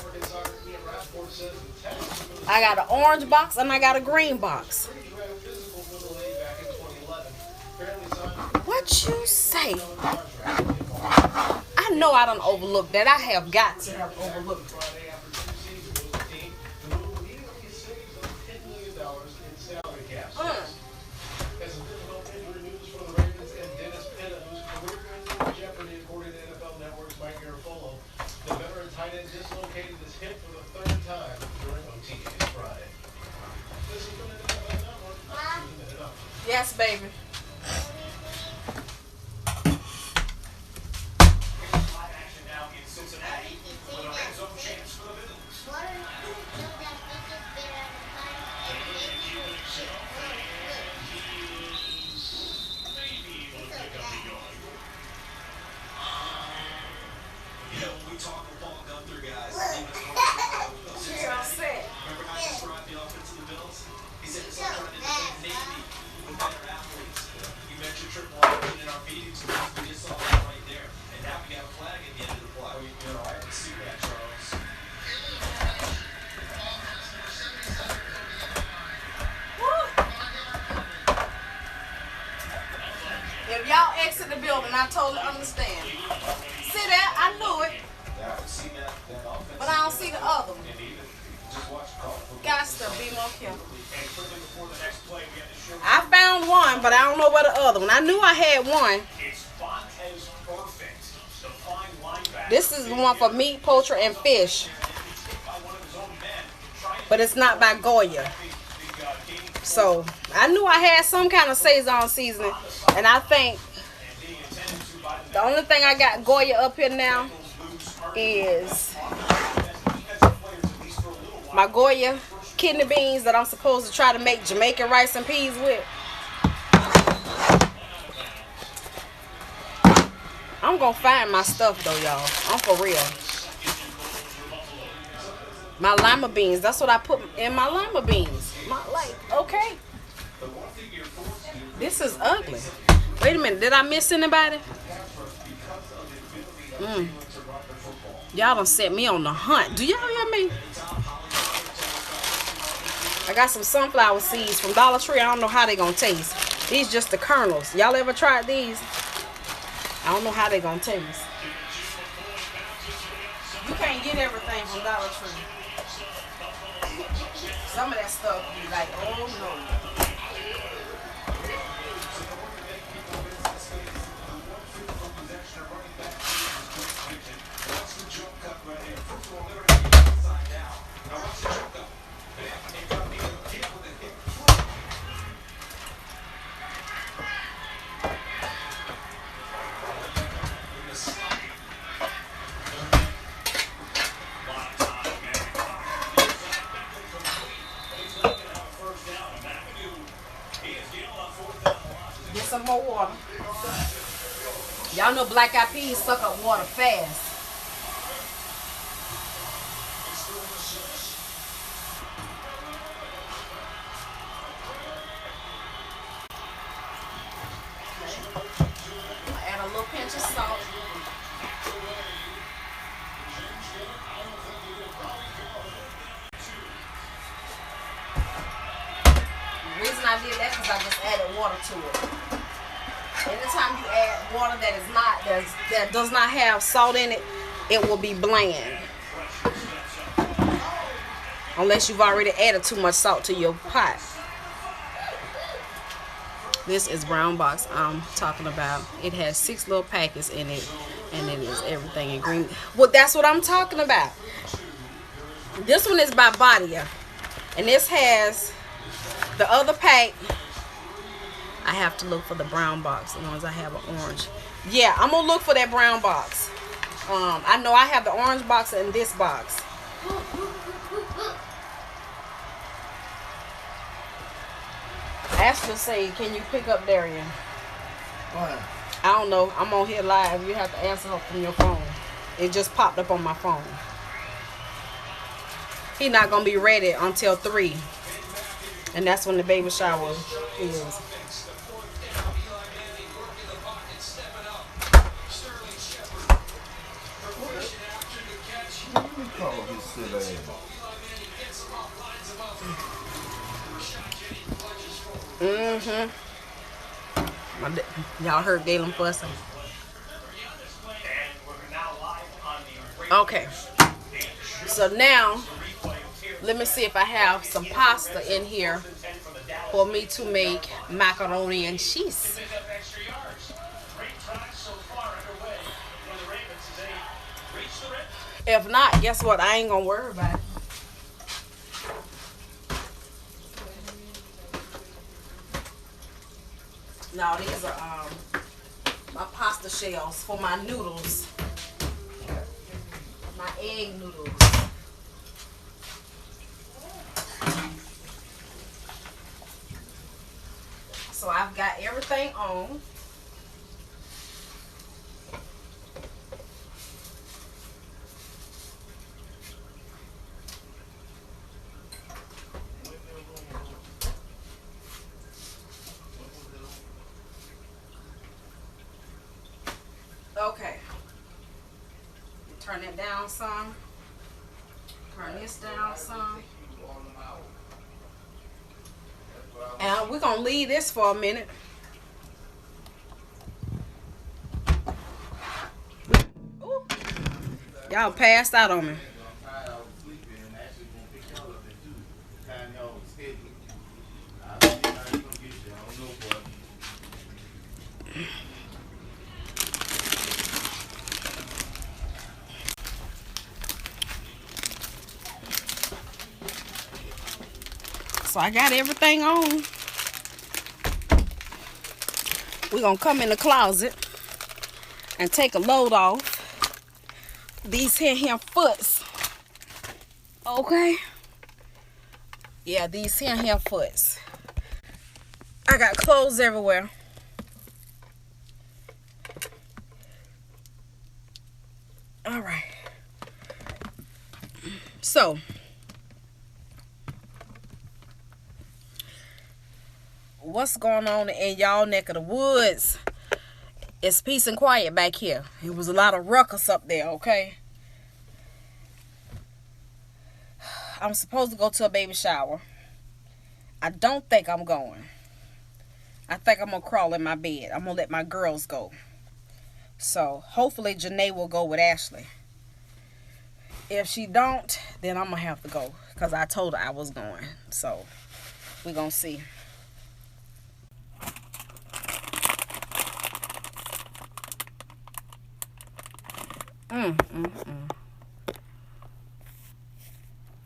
I got an orange box and I got a green box. What you say? I know I done overlooked that. I have got to have overlooked it. Yes, baby. If y'all exit the building, I totally understand. See that? I knew it. But I don't see the other one. here. And quickly before the next play, we have to show I found one, but I don't know where the other one. I knew I had one. it's Fontes Perfect, the fine linebacker. This is the one for meat, poultry, and fish. By one of his own men, trying to But it's not by Goya. game So I knew I had some kind of Saison seasoning. And I think being attended to by the the only thing I got Goya up here now is my Goya kidney beans that I'm supposed to try to make Jamaican rice and peas with. I'm gonna find my stuff though, y'all. I'm for real. My lima beans, that's what I put in my lima beans. Okay. This is ugly. Wait a minute, did I miss anybody? Y'all done set me on the hunt. Do y'all hear me? I got some sunflower seeds from Dollar Tree. I don't know how they gonna taste. These just the kernels. Y'all ever tried these? I don't know how they gonna taste. You can't get everything from Dollar Tree. Some of that stuff be like, oh no. Get some more water. Y'all know black eyed peas suck up water fast. Add a little pinch of salt. The reason I did that is I just added water to it. Anytime you add water that does not have salt in it, it will be bland. Unless you've already added too much salt to your pot. This is Brown Box I'm talking about. It has 6 little packets in it, and it is everything in green. Well, that's what I'm talking about. This one is by Badia, and this has the other pack. I have to look for the brown box, the ones I have an orange. Yeah, I'm gonna look for that brown box. I know I have the orange box and this box. Ashley say, can you pick up Darian? Why? I don't know. I'm on here live. You have to answer her from your phone. It just popped up on my phone. He not gonna be ready until 3. And that's when the baby shower is. Call his silly ass. Y'all heard Galen fussing. And we're now live on the Okay. So now, let me see if I have some pasta in here for me to make macaroni and cheese. extra yards. Great try so far underway for the Ravens as they reach the red. If not, guess what? I ain't gonna worry about it. No, these are my pasta shells for my noodles. My egg noodles. So I've got everything on. Okay. Turn it down some. Turn this down some. And we're going to leave this for a minute. Ooh. Y'all passed out on me. I'm tired, I was sleeping, and actually gonna pick y'all up at 2. Time y'all was scheduled. So I got everything on. We're going to come in the closet and take a load off these here foots. Okay? Yeah, these here foots. I got clothes everywhere. All right. So, what's going on in y'all neck of the woods? It's peace and quiet back here. It was a lot of ruckus up there, okay? I'm supposed to go to a baby shower. I don't think I'm going. I think I'm going to crawl in my bed. I'm going to let my girls go. So, hopefully Janae will go with Ashley. If she don't, then I'm going to have to go. Because I told her I was going. So, we're going to see.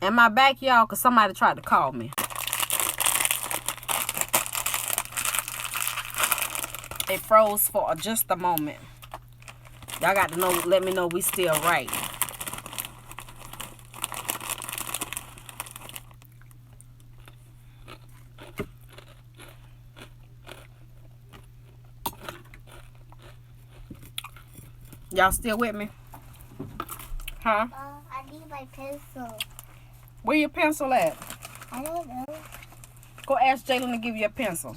Am I back, y'all? Because somebody tried to call me. It froze for just a moment. Y'all got to know, let me know we still right. Y'all still with me? Huh? I need my pencil. Where your pencil at? I don't know. Go ask Jalen to give you a pencil.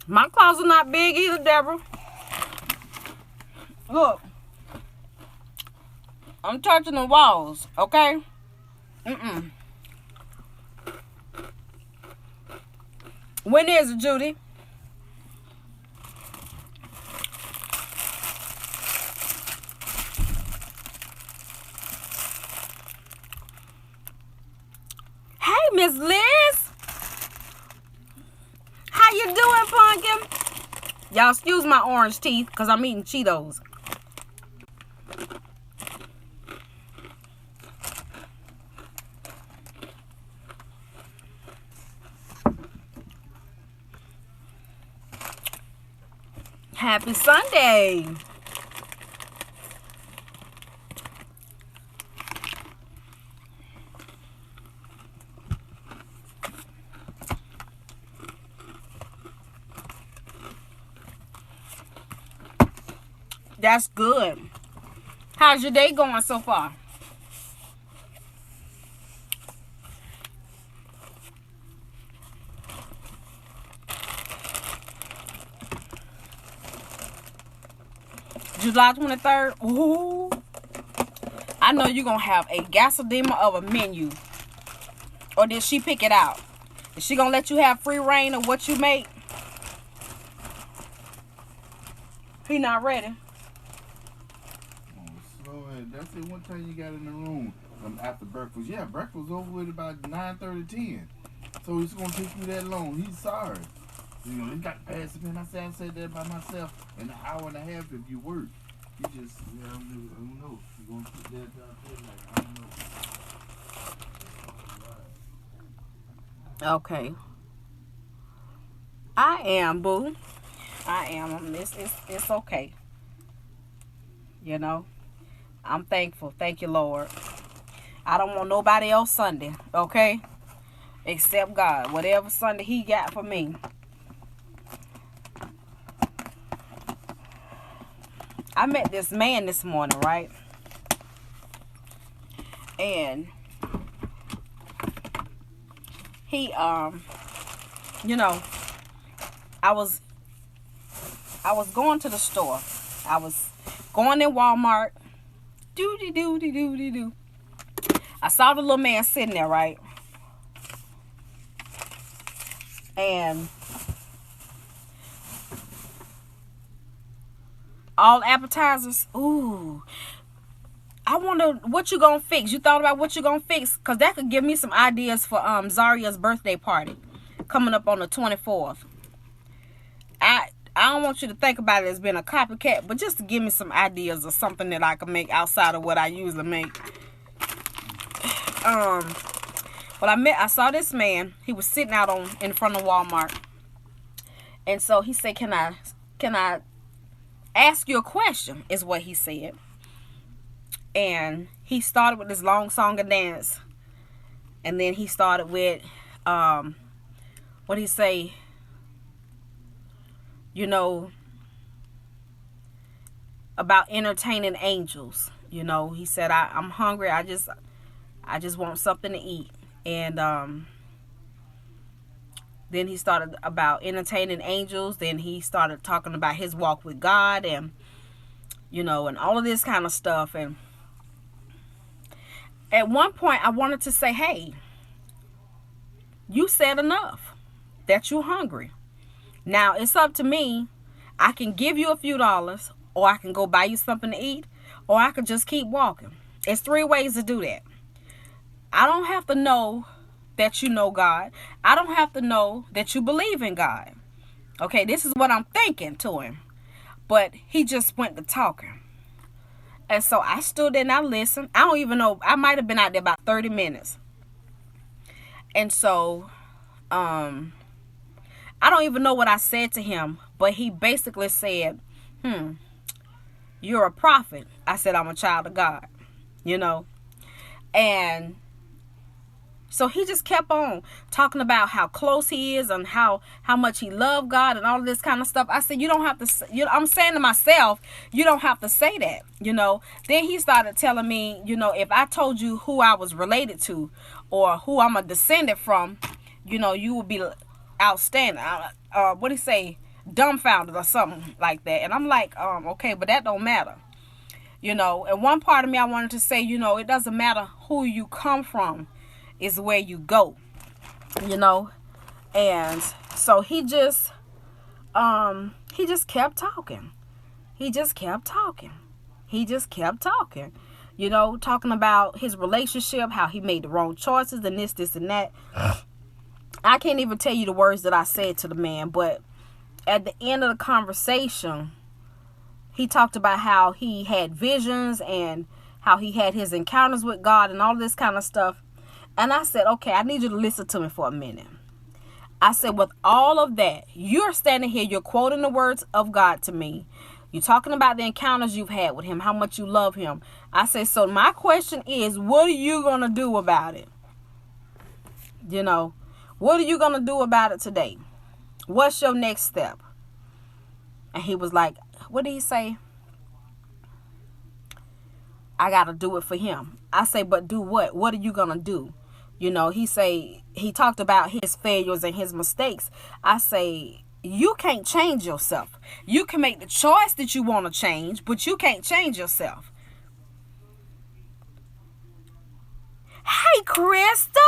My closet not big either, Deborah. Look. I'm touching the walls, okay? When is it, Judy? Hey, Miss Liz. How you doing, Pumpkin? Y'all excuse my orange teeth because I'm eating Cheetos. Happy Sunday. That's good. How's your day going so far? July 23rd. Ooh. I know you're going to have a gasoline of a menu. Or did she pick it out? Is she going to let you have free reign of what you make? He not ready. So that's it. One time you got in the room after breakfast. Yeah, breakfast over with about 9:30, 10. So it's gonna take you that long. He's sorry. You know, he got to pass it in. I said that by myself in an hour and a half if you work. You just, I don't know. You're gonna put that out there like, I don't know. Okay. I am, boo. I am. It's okay. You know, I'm thankful. Thank you, Lord. I don't want nobody else Sunday, okay? Except God. Whatever Sunday He got for me. I met this man this morning, right? And he, you know, I was going to the store. I was going in Walmart. Doo-dee-doo-dee-doo-dee-doo. I saw the little man sitting there, right? And all appetizers. Ooh. I want wonder what you gonna fix. You thought about what you gonna fix? Because that could give me some ideas for Zaria's birthday party coming up on the 24th. I don't want you to think about it as being a copycat, but just to give me some ideas of something that I can make outside of what I usually make. Well, I saw this man. He was sitting out in front of Walmart, and so he said, "Can I ask you a question?" Is what he said. And he started with this long song and dance, and then he started with what did he say? You know, about entertaining angels. You know, he said, I'm hungry. I just want something to eat. And then he started about entertaining angels. Then he started talking about his walk with God, and you know, and all of this kind of stuff. And at one point I wanted to say, hey, you said enough, that you're hungry. Now it's up to me. I can give you a few dollars, or I can go buy you something to eat, or I can just keep walking. It's 3 ways to do that. I don't have to know that you know God. I don't have to know that you believe in God. Okay, this is what I'm thinking to him. But he just went to talking. And so I stood there and I listened. I don't even know. I might have been out there about 30 minutes. And so, I don't even know what I said to him. But he basically said, you're a prophet. I said, I'm a child of God. You know. And so he just kept on talking about how close he is and how much he loved God and all of this kind of stuff. I said, you don't have to, I'm saying to myself, you don't have to say that, you know. Then he started telling me, you know, if I told you who I was related to or who I'm a descendant from, you know, you would be outstanding. What do you say? Dumbfounded or something like that. And I'm like, okay, but that don't matter. You know, and one part of me, I wanted to say, you know, it doesn't matter who you come from, is where you go, you know. And so he just kept talking. He just kept talking. He just kept talking, you know, talking about his relationship, how he made the wrong choices and this and that. I can't even tell you the words that I said to the man, but at the end of the conversation, he talked about how he had visions and how he had his encounters with God and all this kind of stuff. And I said, okay, I need you to listen to me for a minute. I said, with all of that, you're standing here, you're quoting the words of God to me. You're talking about the encounters you've had with him, how much you love him. I said, so my question is, what are you going to do about it? You know, what are you going to do about it today? What's your next step? And he was like, what did he say? I got to do it for him. I say, but do what? What are you going to do? You know, he talked about his failures and his mistakes. I say, you can't change yourself. You can make the choice that you want to change, but you can't change yourself. Hey, Crystal.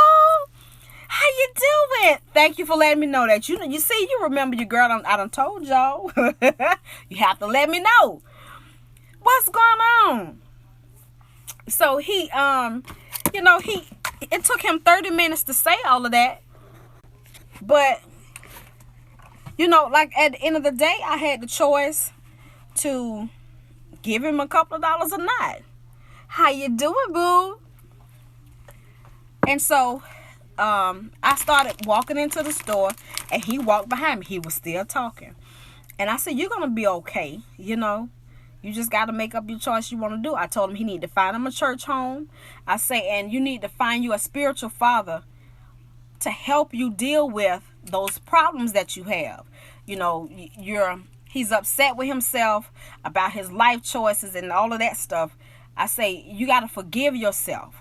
How you doing? Thank you for letting me know that. You see, you remember your girl. I done told y'all. You have to let me know. What's going on? So he, you know, it took him 30 minutes to say all of that. But, you know, like at the end of the day, I had the choice to give him a couple of dollars or not. How you doing, boo? And so, I started walking into the store and he walked behind me. He was still talking. And I said, you're going to be okay, you know. You just got to make up your choice you want to do. I told him he need to find him a church home. I say, and you need to find you a spiritual father to help you deal with those problems that you have. You know, he's upset with himself about his life choices and all of that stuff. I say, you got to forgive yourself.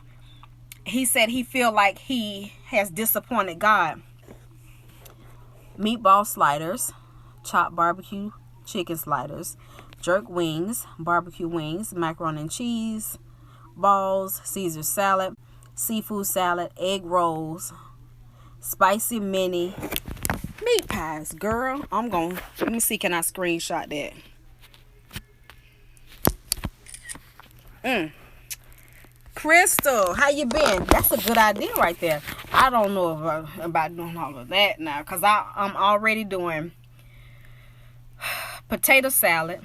He said he feel like he has disappointed God. Meatball sliders, chopped barbecue chicken sliders, jerk wings, barbecue wings, macaroni and cheese, balls, Caesar salad, seafood salad, egg rolls, spicy mini, meat pies. Girl, let me see, can I screenshot that? Crystal, how you been? That's a good idea right there. I don't know about doing all of that now, because I'm already doing potato salad,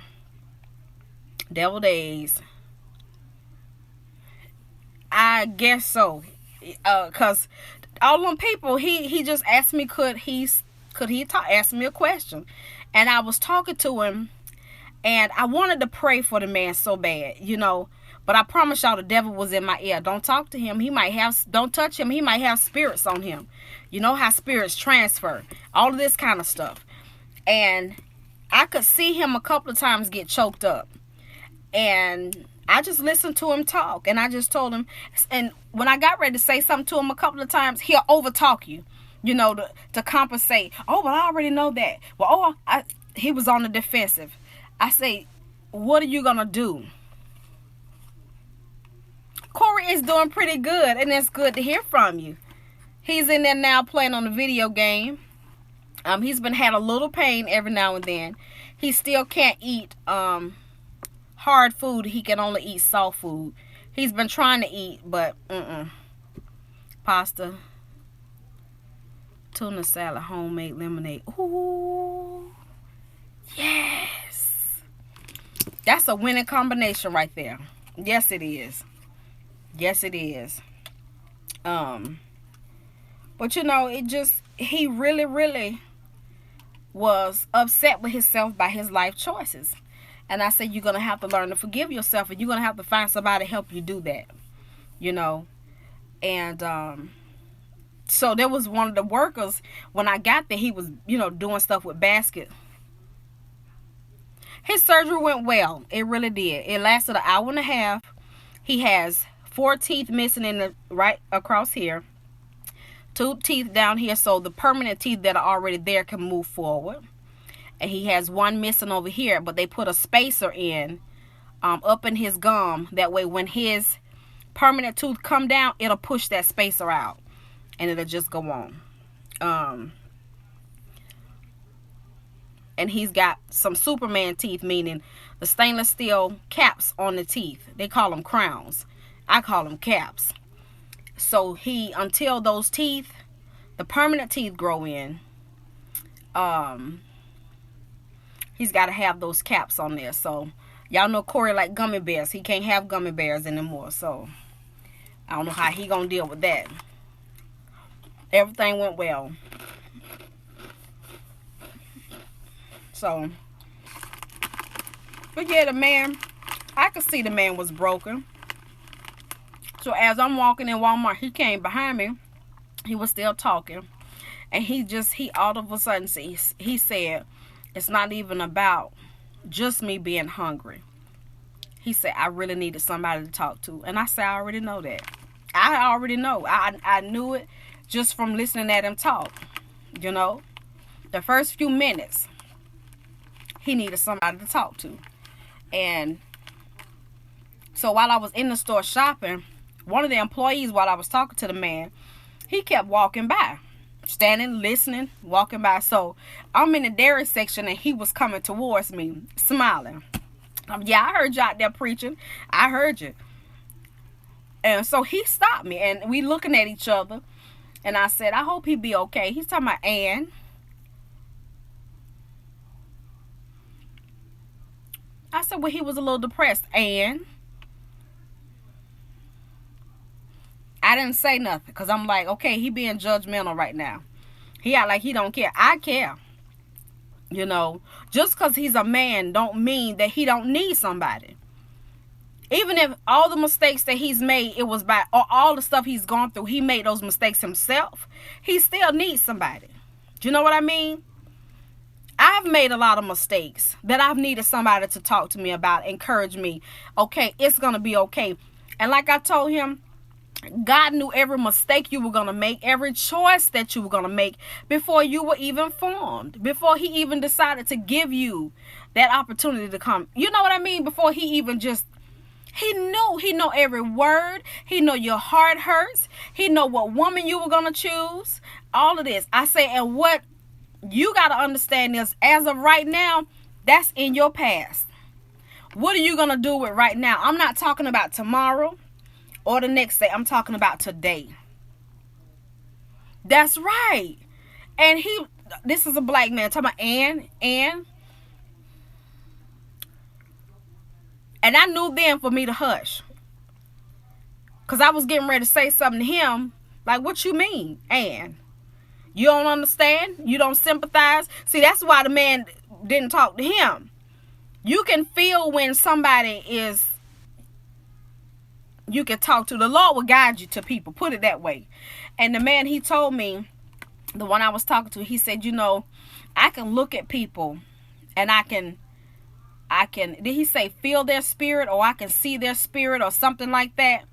deviled eggs. I guess so. Because all them people, he just asked me, could he ask me a question? And I was talking to him, and I wanted to pray for the man so bad, you know. But I promise y'all, the devil was in my ear. Don't talk to him. Don't touch him. He might have spirits on him. You know how spirits transfer. All of this kind of stuff. And I could see him a couple of times get choked up. And I just listened to him talk. And I just told him. And when I got ready to say something to him a couple of times, he'll overtalk you. You know, to compensate. Oh, well, I already know that. Well, he was on the defensive. I say, what are you going to do? Corey is doing pretty good, and it's good to hear from you. He's in there now playing on the video game. He's been had a little pain every now and then. He still can't eat hard food. He can only eat soft food. He's been trying to eat, but pasta, tuna salad, homemade lemonade. Ooh, yes. That's a winning combination right there. Yes, it is. Yes, it is. But you know, he really was upset with himself by his life choices. And I said, you're going to have to learn to forgive yourself, and you're going to have to find somebody to help you do that. You know. And so there was one of the workers, when I got there, he was, you know, doing stuff with basket. His surgery went well. It really did. It lasted an hour and a half. He has 4 teeth missing in the right across here, 2 teeth down here, so the permanent teeth that are already there can move forward. And he has 1 missing over here, but they put a spacer in up in his gum. That way when his permanent tooth come down, it'll push that spacer out and it'll just go on. And he's got some Superman teeth, meaning the stainless steel caps on the teeth. They call them crowns. I call them caps. So until those teeth, the permanent teeth grow in, he's got to have those caps on there. So y'all know Corey like gummy bears. He can't have gummy bears anymore. So I don't know how he gonna deal with that. Everything went well. So, but yeah, the man, I could see the man was broken. So as I'm walking in Walmart, he came behind me. He was still talking. And he all of a sudden, he said, it's not even about just me being hungry. He said, I really needed somebody to talk to. And I said, I already know that. I already know. I knew it just from listening at him talk. You know, the first few minutes, he needed somebody to talk to. And so while I was in the store shopping, one of the employees, while I was talking to the man, he kept walking by, standing, listening, walking by. So I'm in the dairy section, and he was coming towards me, smiling. Yeah, I heard you out there preaching. I heard you. And so he stopped me, and we looking at each other. And I said, I hope he be okay. He's talking about Ann. I said, well, he was a little depressed. Ann. I didn't say nothing because I'm like, okay, he being judgmental right now. He act like he don't care. I care. You know, just because he's a man don't mean that he don't need somebody. Even if all the mistakes that he's made, it was by all the stuff he's gone through, he made those mistakes himself. He still needs somebody. Do you know what I mean? I've made a lot of mistakes that I've needed somebody to talk to me about, encourage me. Okay, it's going to be okay. And like I told him, God knew every mistake you were going to make, every choice that you were going to make before you were even formed, before he even decided to give you that opportunity to come. You know what I mean? Before he even just, he know every word. He know your heart hurts. He know what woman you were going to choose. All of this. I say, and what you got to understand is, as of right now, that's in your past. What are you going to do with right now? I'm not talking about tomorrow. or the next day. I'm talking about today. That's right. And this is a black man talking about and I knew then for me to hush. Because I was getting ready to say something to him. Like, what you mean, and? You don't understand? You don't sympathize? See, that's why the man didn't talk to him. You can feel when somebody is, you can talk to. The Lord will guide you to people. Put it that way. And the man, he told me, the one I was talking to, he said, you know, I can look at people and I can, did he say feel their spirit, or I can see their spirit, or something like that?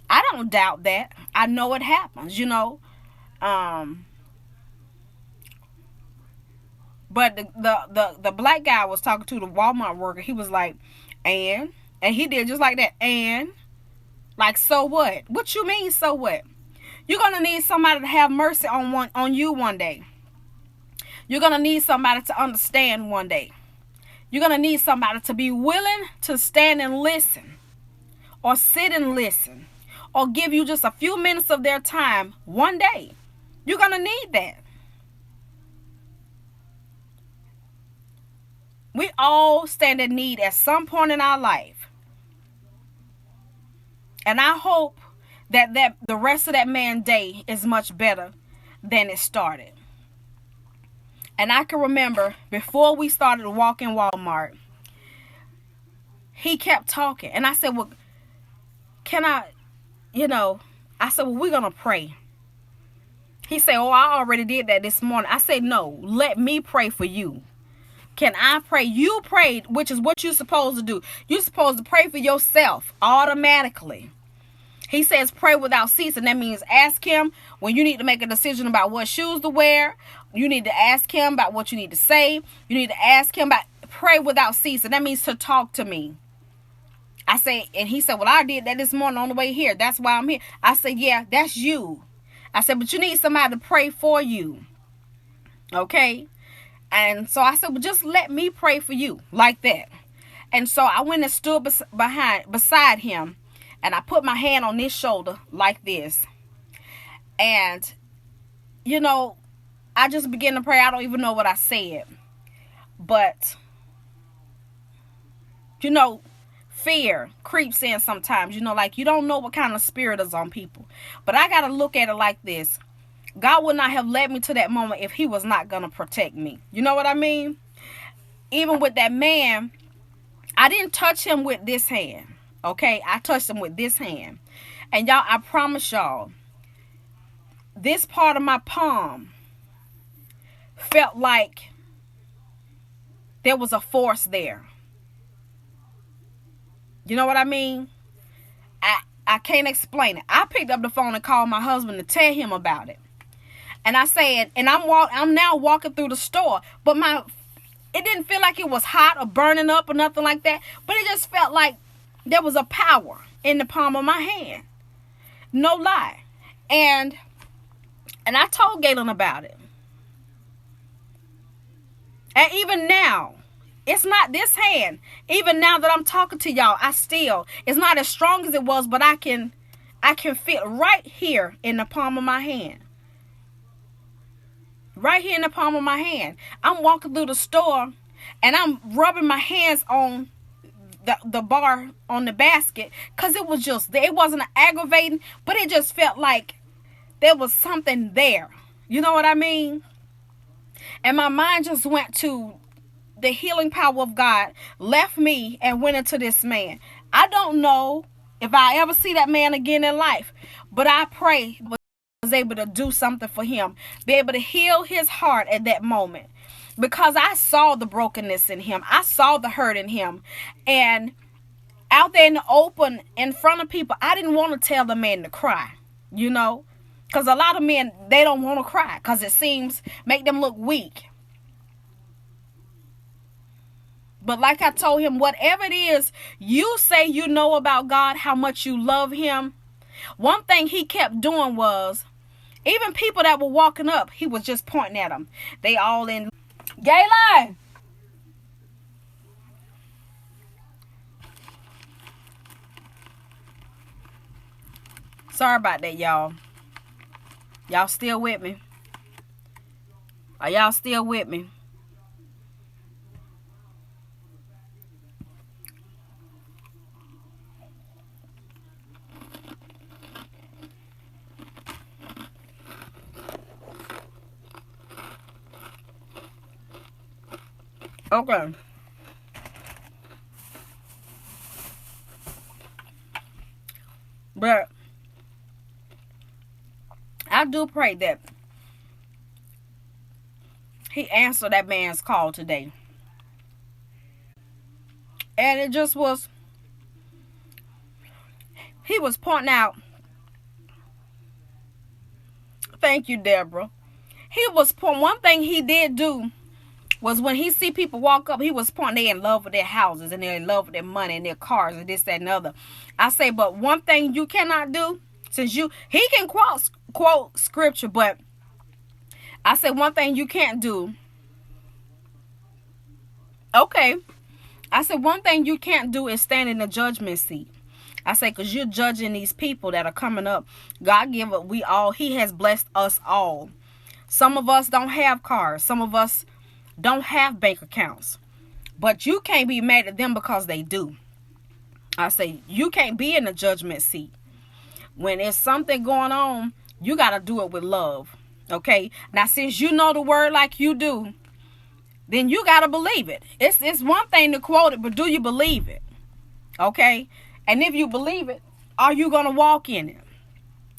I don't doubt that. I know it happens, you know. But the black guy I was talking to, the Walmart worker, he was like, and he did just like that. And like, so what? What you mean, so what? You're gonna need somebody to have mercy on you one day. You're gonna need somebody to understand one day. You're gonna need somebody to be willing to stand and listen, or sit and listen, or give you just a few minutes of their time one day. You're gonna need that. We all stand in need at some point in our life. And I hope that the rest of that man's day is much better than it started. And I can remember before we started walking Walmart, he kept talking. And I said, well, can I, I said, well, we're going to pray. He said, oh, I already did that this morning. I said, no, let me pray for you. Can I pray? You prayed, which is what you're supposed to do. You're supposed to pray for yourself automatically. He says pray without ceasing. That means ask him when you need to make a decision about what shoes to wear. You need to ask him about what you need to say. You need to ask him about, pray without ceasing. That means to talk to me. I say, and he said, well, I did that this morning on the way here. That's why I'm here. I said, yeah, that's you. I said, but you need somebody to pray for you. Okay? And so I said, well, just let me pray for you like that. And so I went and stood beside him, and I put my hand on his shoulder like this. And, I just began to pray. I don't even know what I said. But, fear creeps in sometimes. Like you don't know what kind of spirit is on people. But I got to look at it like this. God would not have led me to that moment if he was not going to protect me. You know what I mean? Even with that man, I didn't touch him with this hand. Okay? I touched him with this hand. And y'all, I promise y'all, this part of my palm felt like there was a force there. You know what I mean? I can't explain it. I picked up the phone and called my husband to tell him about it. And I said, and I'm now walking through the store, but it didn't feel like it was hot or burning up or nothing like that. But it just felt like there was a power in the palm of my hand. No lie. And I told Galen about it. And even now, it's not this hand. Even now that I'm talking to y'all, it's not as strong as it was, but I can feel right here in the palm of my hand. Right here in the palm of my hand. I'm walking through the store and I'm rubbing my hands on the bar on the basket, because it wasn't aggravating, but it just felt like there was something there. You know what I mean? And my mind just went to the healing power of God, left me and went into this man. I don't know if I ever see that man again in life, but I pray was able to do something for him, be able to heal his heart at that moment, because I saw the brokenness in him. I saw the hurt in him. And out there in the open in front of people, I didn't want to tell the man to cry, because a lot of men, they don't want to cry because it make them look weak. But like I told him, whatever it is you say you know about God, how much you love him, one thing he kept doing was, even people that were walking up, he was just pointing at them. They all in. Galen! Sorry about that, y'all. Y'all still with me? Are y'all still with me? Okay. But I do pray that he answered that man's call today. And it just was, he was pointing out, thank you, Deborah. He was pointing, one thing he did do was when he see people walk up, he was pointing, they in love with their houses and they're in love with their money and their cars and this, that, and the other. I say, but one thing you cannot do, since he can quote scripture, but I say one thing you can't do. Okay. I said one thing you can't do is stand in the judgment seat. I say, because you're judging these people that are coming up. God give it, he has blessed us all. Some of us don't have cars. Some of us don't have bank accounts. But you can't be mad at them because they do. I say, you can't be in the judgment seat. When there's something going on, you got to do it with love. Okay? Now, since you know the word like you do, then you got to believe it. It's one thing to quote it, but do you believe it? Okay? And if you believe it, are you going to walk in it?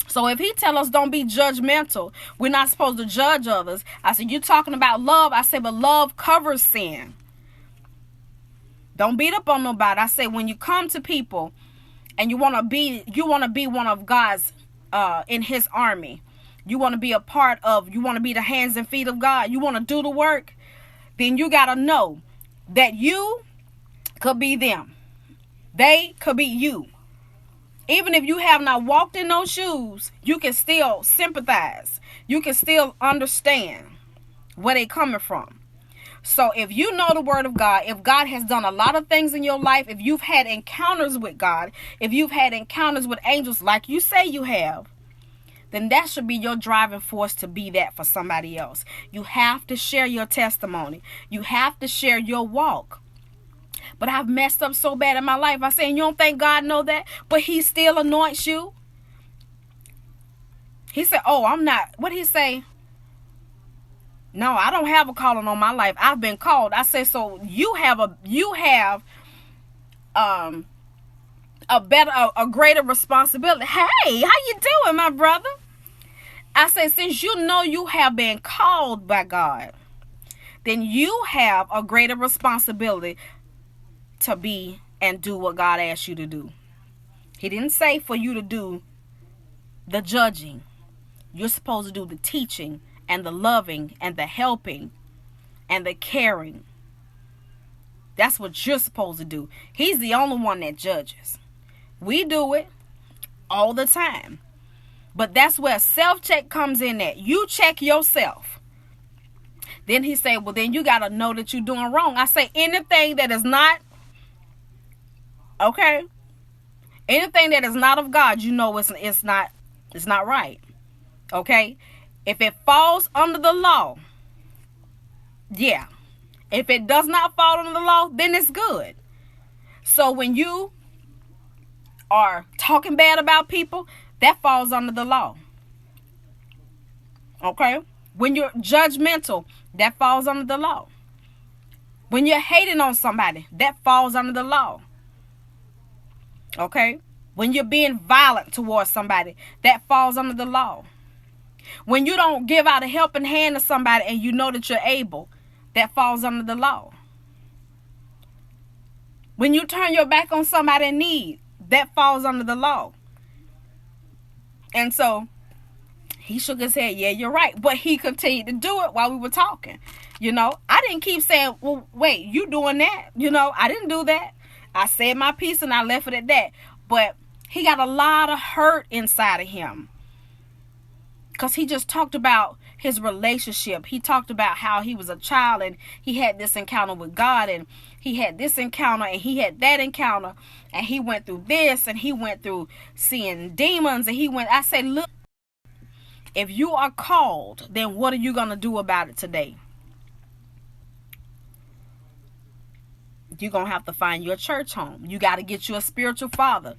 So if he tell us don't be judgmental, we're not supposed to judge others. I said, you're talking about love. I said, but love covers sin. Don't beat up on nobody. I say, when you come to people and you want to be one of God's in his army. You want to be a part of, you want to be the hands and feet of God. You want to do the work. Then you got to know that you could be them. They could be you. Even if you have not walked in those shoes, you can still sympathize. You can still understand where they're coming from. So if you know the word of God, if God has done a lot of things in your life, if you've had encounters with God, if you've had encounters with angels like you say you have, then that should be your driving force to be that for somebody else. You have to share your testimony. You have to share your walk. But I've messed up so bad in my life. I say, you don't think God know that? But he still anoints you. He said, oh, I'm not. What did he say? No, I don't have a calling on my life. I've been called. I said, so you have a greater responsibility. Hey, how you doing, my brother? I said, since you know you have been called by God, then you have a greater responsibility to be and do what God asked you to do. He didn't say for you to do the judging. You're supposed to do the teaching and the loving and the helping and the caring. That's what you're supposed to do. He's the only one that judges. We do it all the time. But that's where self-check comes in at. You check yourself. Then he said, well, then you got to know that you're doing wrong. I say anything that is not, okay, anything that is not of God, you know it's not right. Okay? If it falls under the law, yeah. If it does not fall under the law, then it's good. So when you are talking bad about people, that falls under the law. Okay? When you're judgmental, that falls under the law. When you're hating on somebody, that falls under the law. Okay? When you're being violent towards somebody, that falls under the law. When you don't give out a helping hand to somebody and you know that you're able, that falls under the law. When you turn your back on somebody in need, that falls under the law. And so he shook his head. Yeah, you're right. But he continued to do it while we were talking. You know, I didn't keep saying, well, wait, you doing that? You know, I didn't do that. I said my piece and I left it at that. But he got a lot of hurt inside of him. Because he just talked about his relationship. He talked about how he was a child and he had this encounter with God, and he had this encounter and he had that encounter, and he went through this and he went through seeing demons, and I said, look, if you are called, then what are you going to do about it today? You're going to have to find your church home. You got to get you a spiritual father.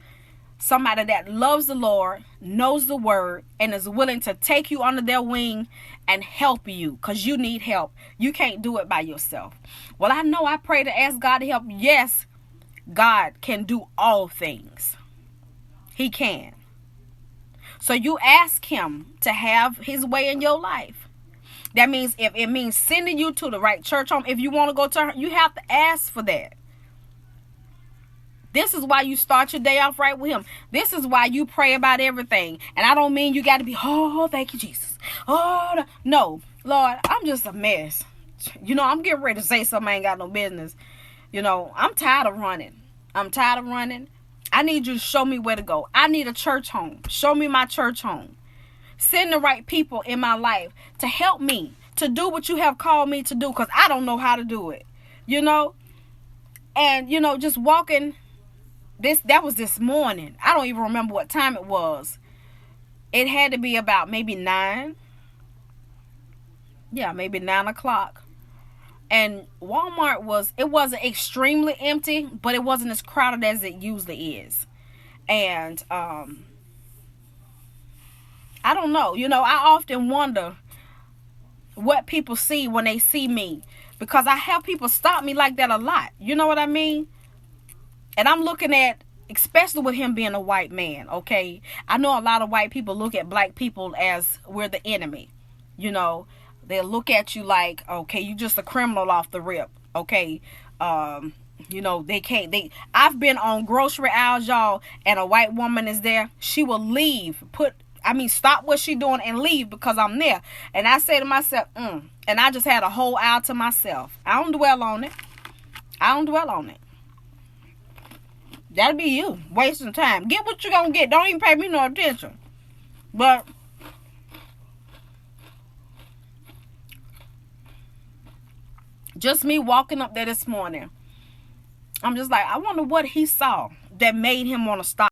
Somebody that loves the Lord, knows the word, and is willing to take you under their wing and help you, because you need help. You can't do it by yourself. Well, I know I pray to ask God to help. Yes, God can do all things. He can. So you ask him to have his way in your life. That means if it means sending you to the right church home, if you want to go to her, you have to ask for that. This is why you start your day off right with him. This is why you pray about everything. And I don't mean you got to be, oh, thank you, Jesus. Oh, no, Lord, I'm just a mess. You know, I'm getting ready to say something I ain't got no business. You know, I'm tired of running. I need you to show me where to go. I need a church home. Show me my church home. Send the right people in my life to help me to do what you have called me to do, because I don't know how to do it. You know? And, you know, just walking... That was this morning. I don't even remember what time it was. It had to be about maybe 9. Yeah, maybe 9 o'clock. And Walmart wasn't extremely empty, but it wasn't as crowded as it usually is. And I don't know. You know, I often wonder what people see when they see me, because I have people stop me like that a lot. You know what I mean? And I'm looking at, especially with him being a white man, okay? I know a lot of white people look at black people as we're the enemy. You know, they'll look at you like, okay, you just a criminal off the rip, okay? You know, I've been on grocery aisles, y'all, and a white woman is there. She will leave, stop what she doing and leave because I'm there. And I say to myself, and I just had a whole aisle to myself. I don't dwell on it. That'll be you wasting time. Get what you're gonna get. Don't even pay me no attention. But just me walking up there this morning, I'm just like, I wonder what he saw that made him want to stop.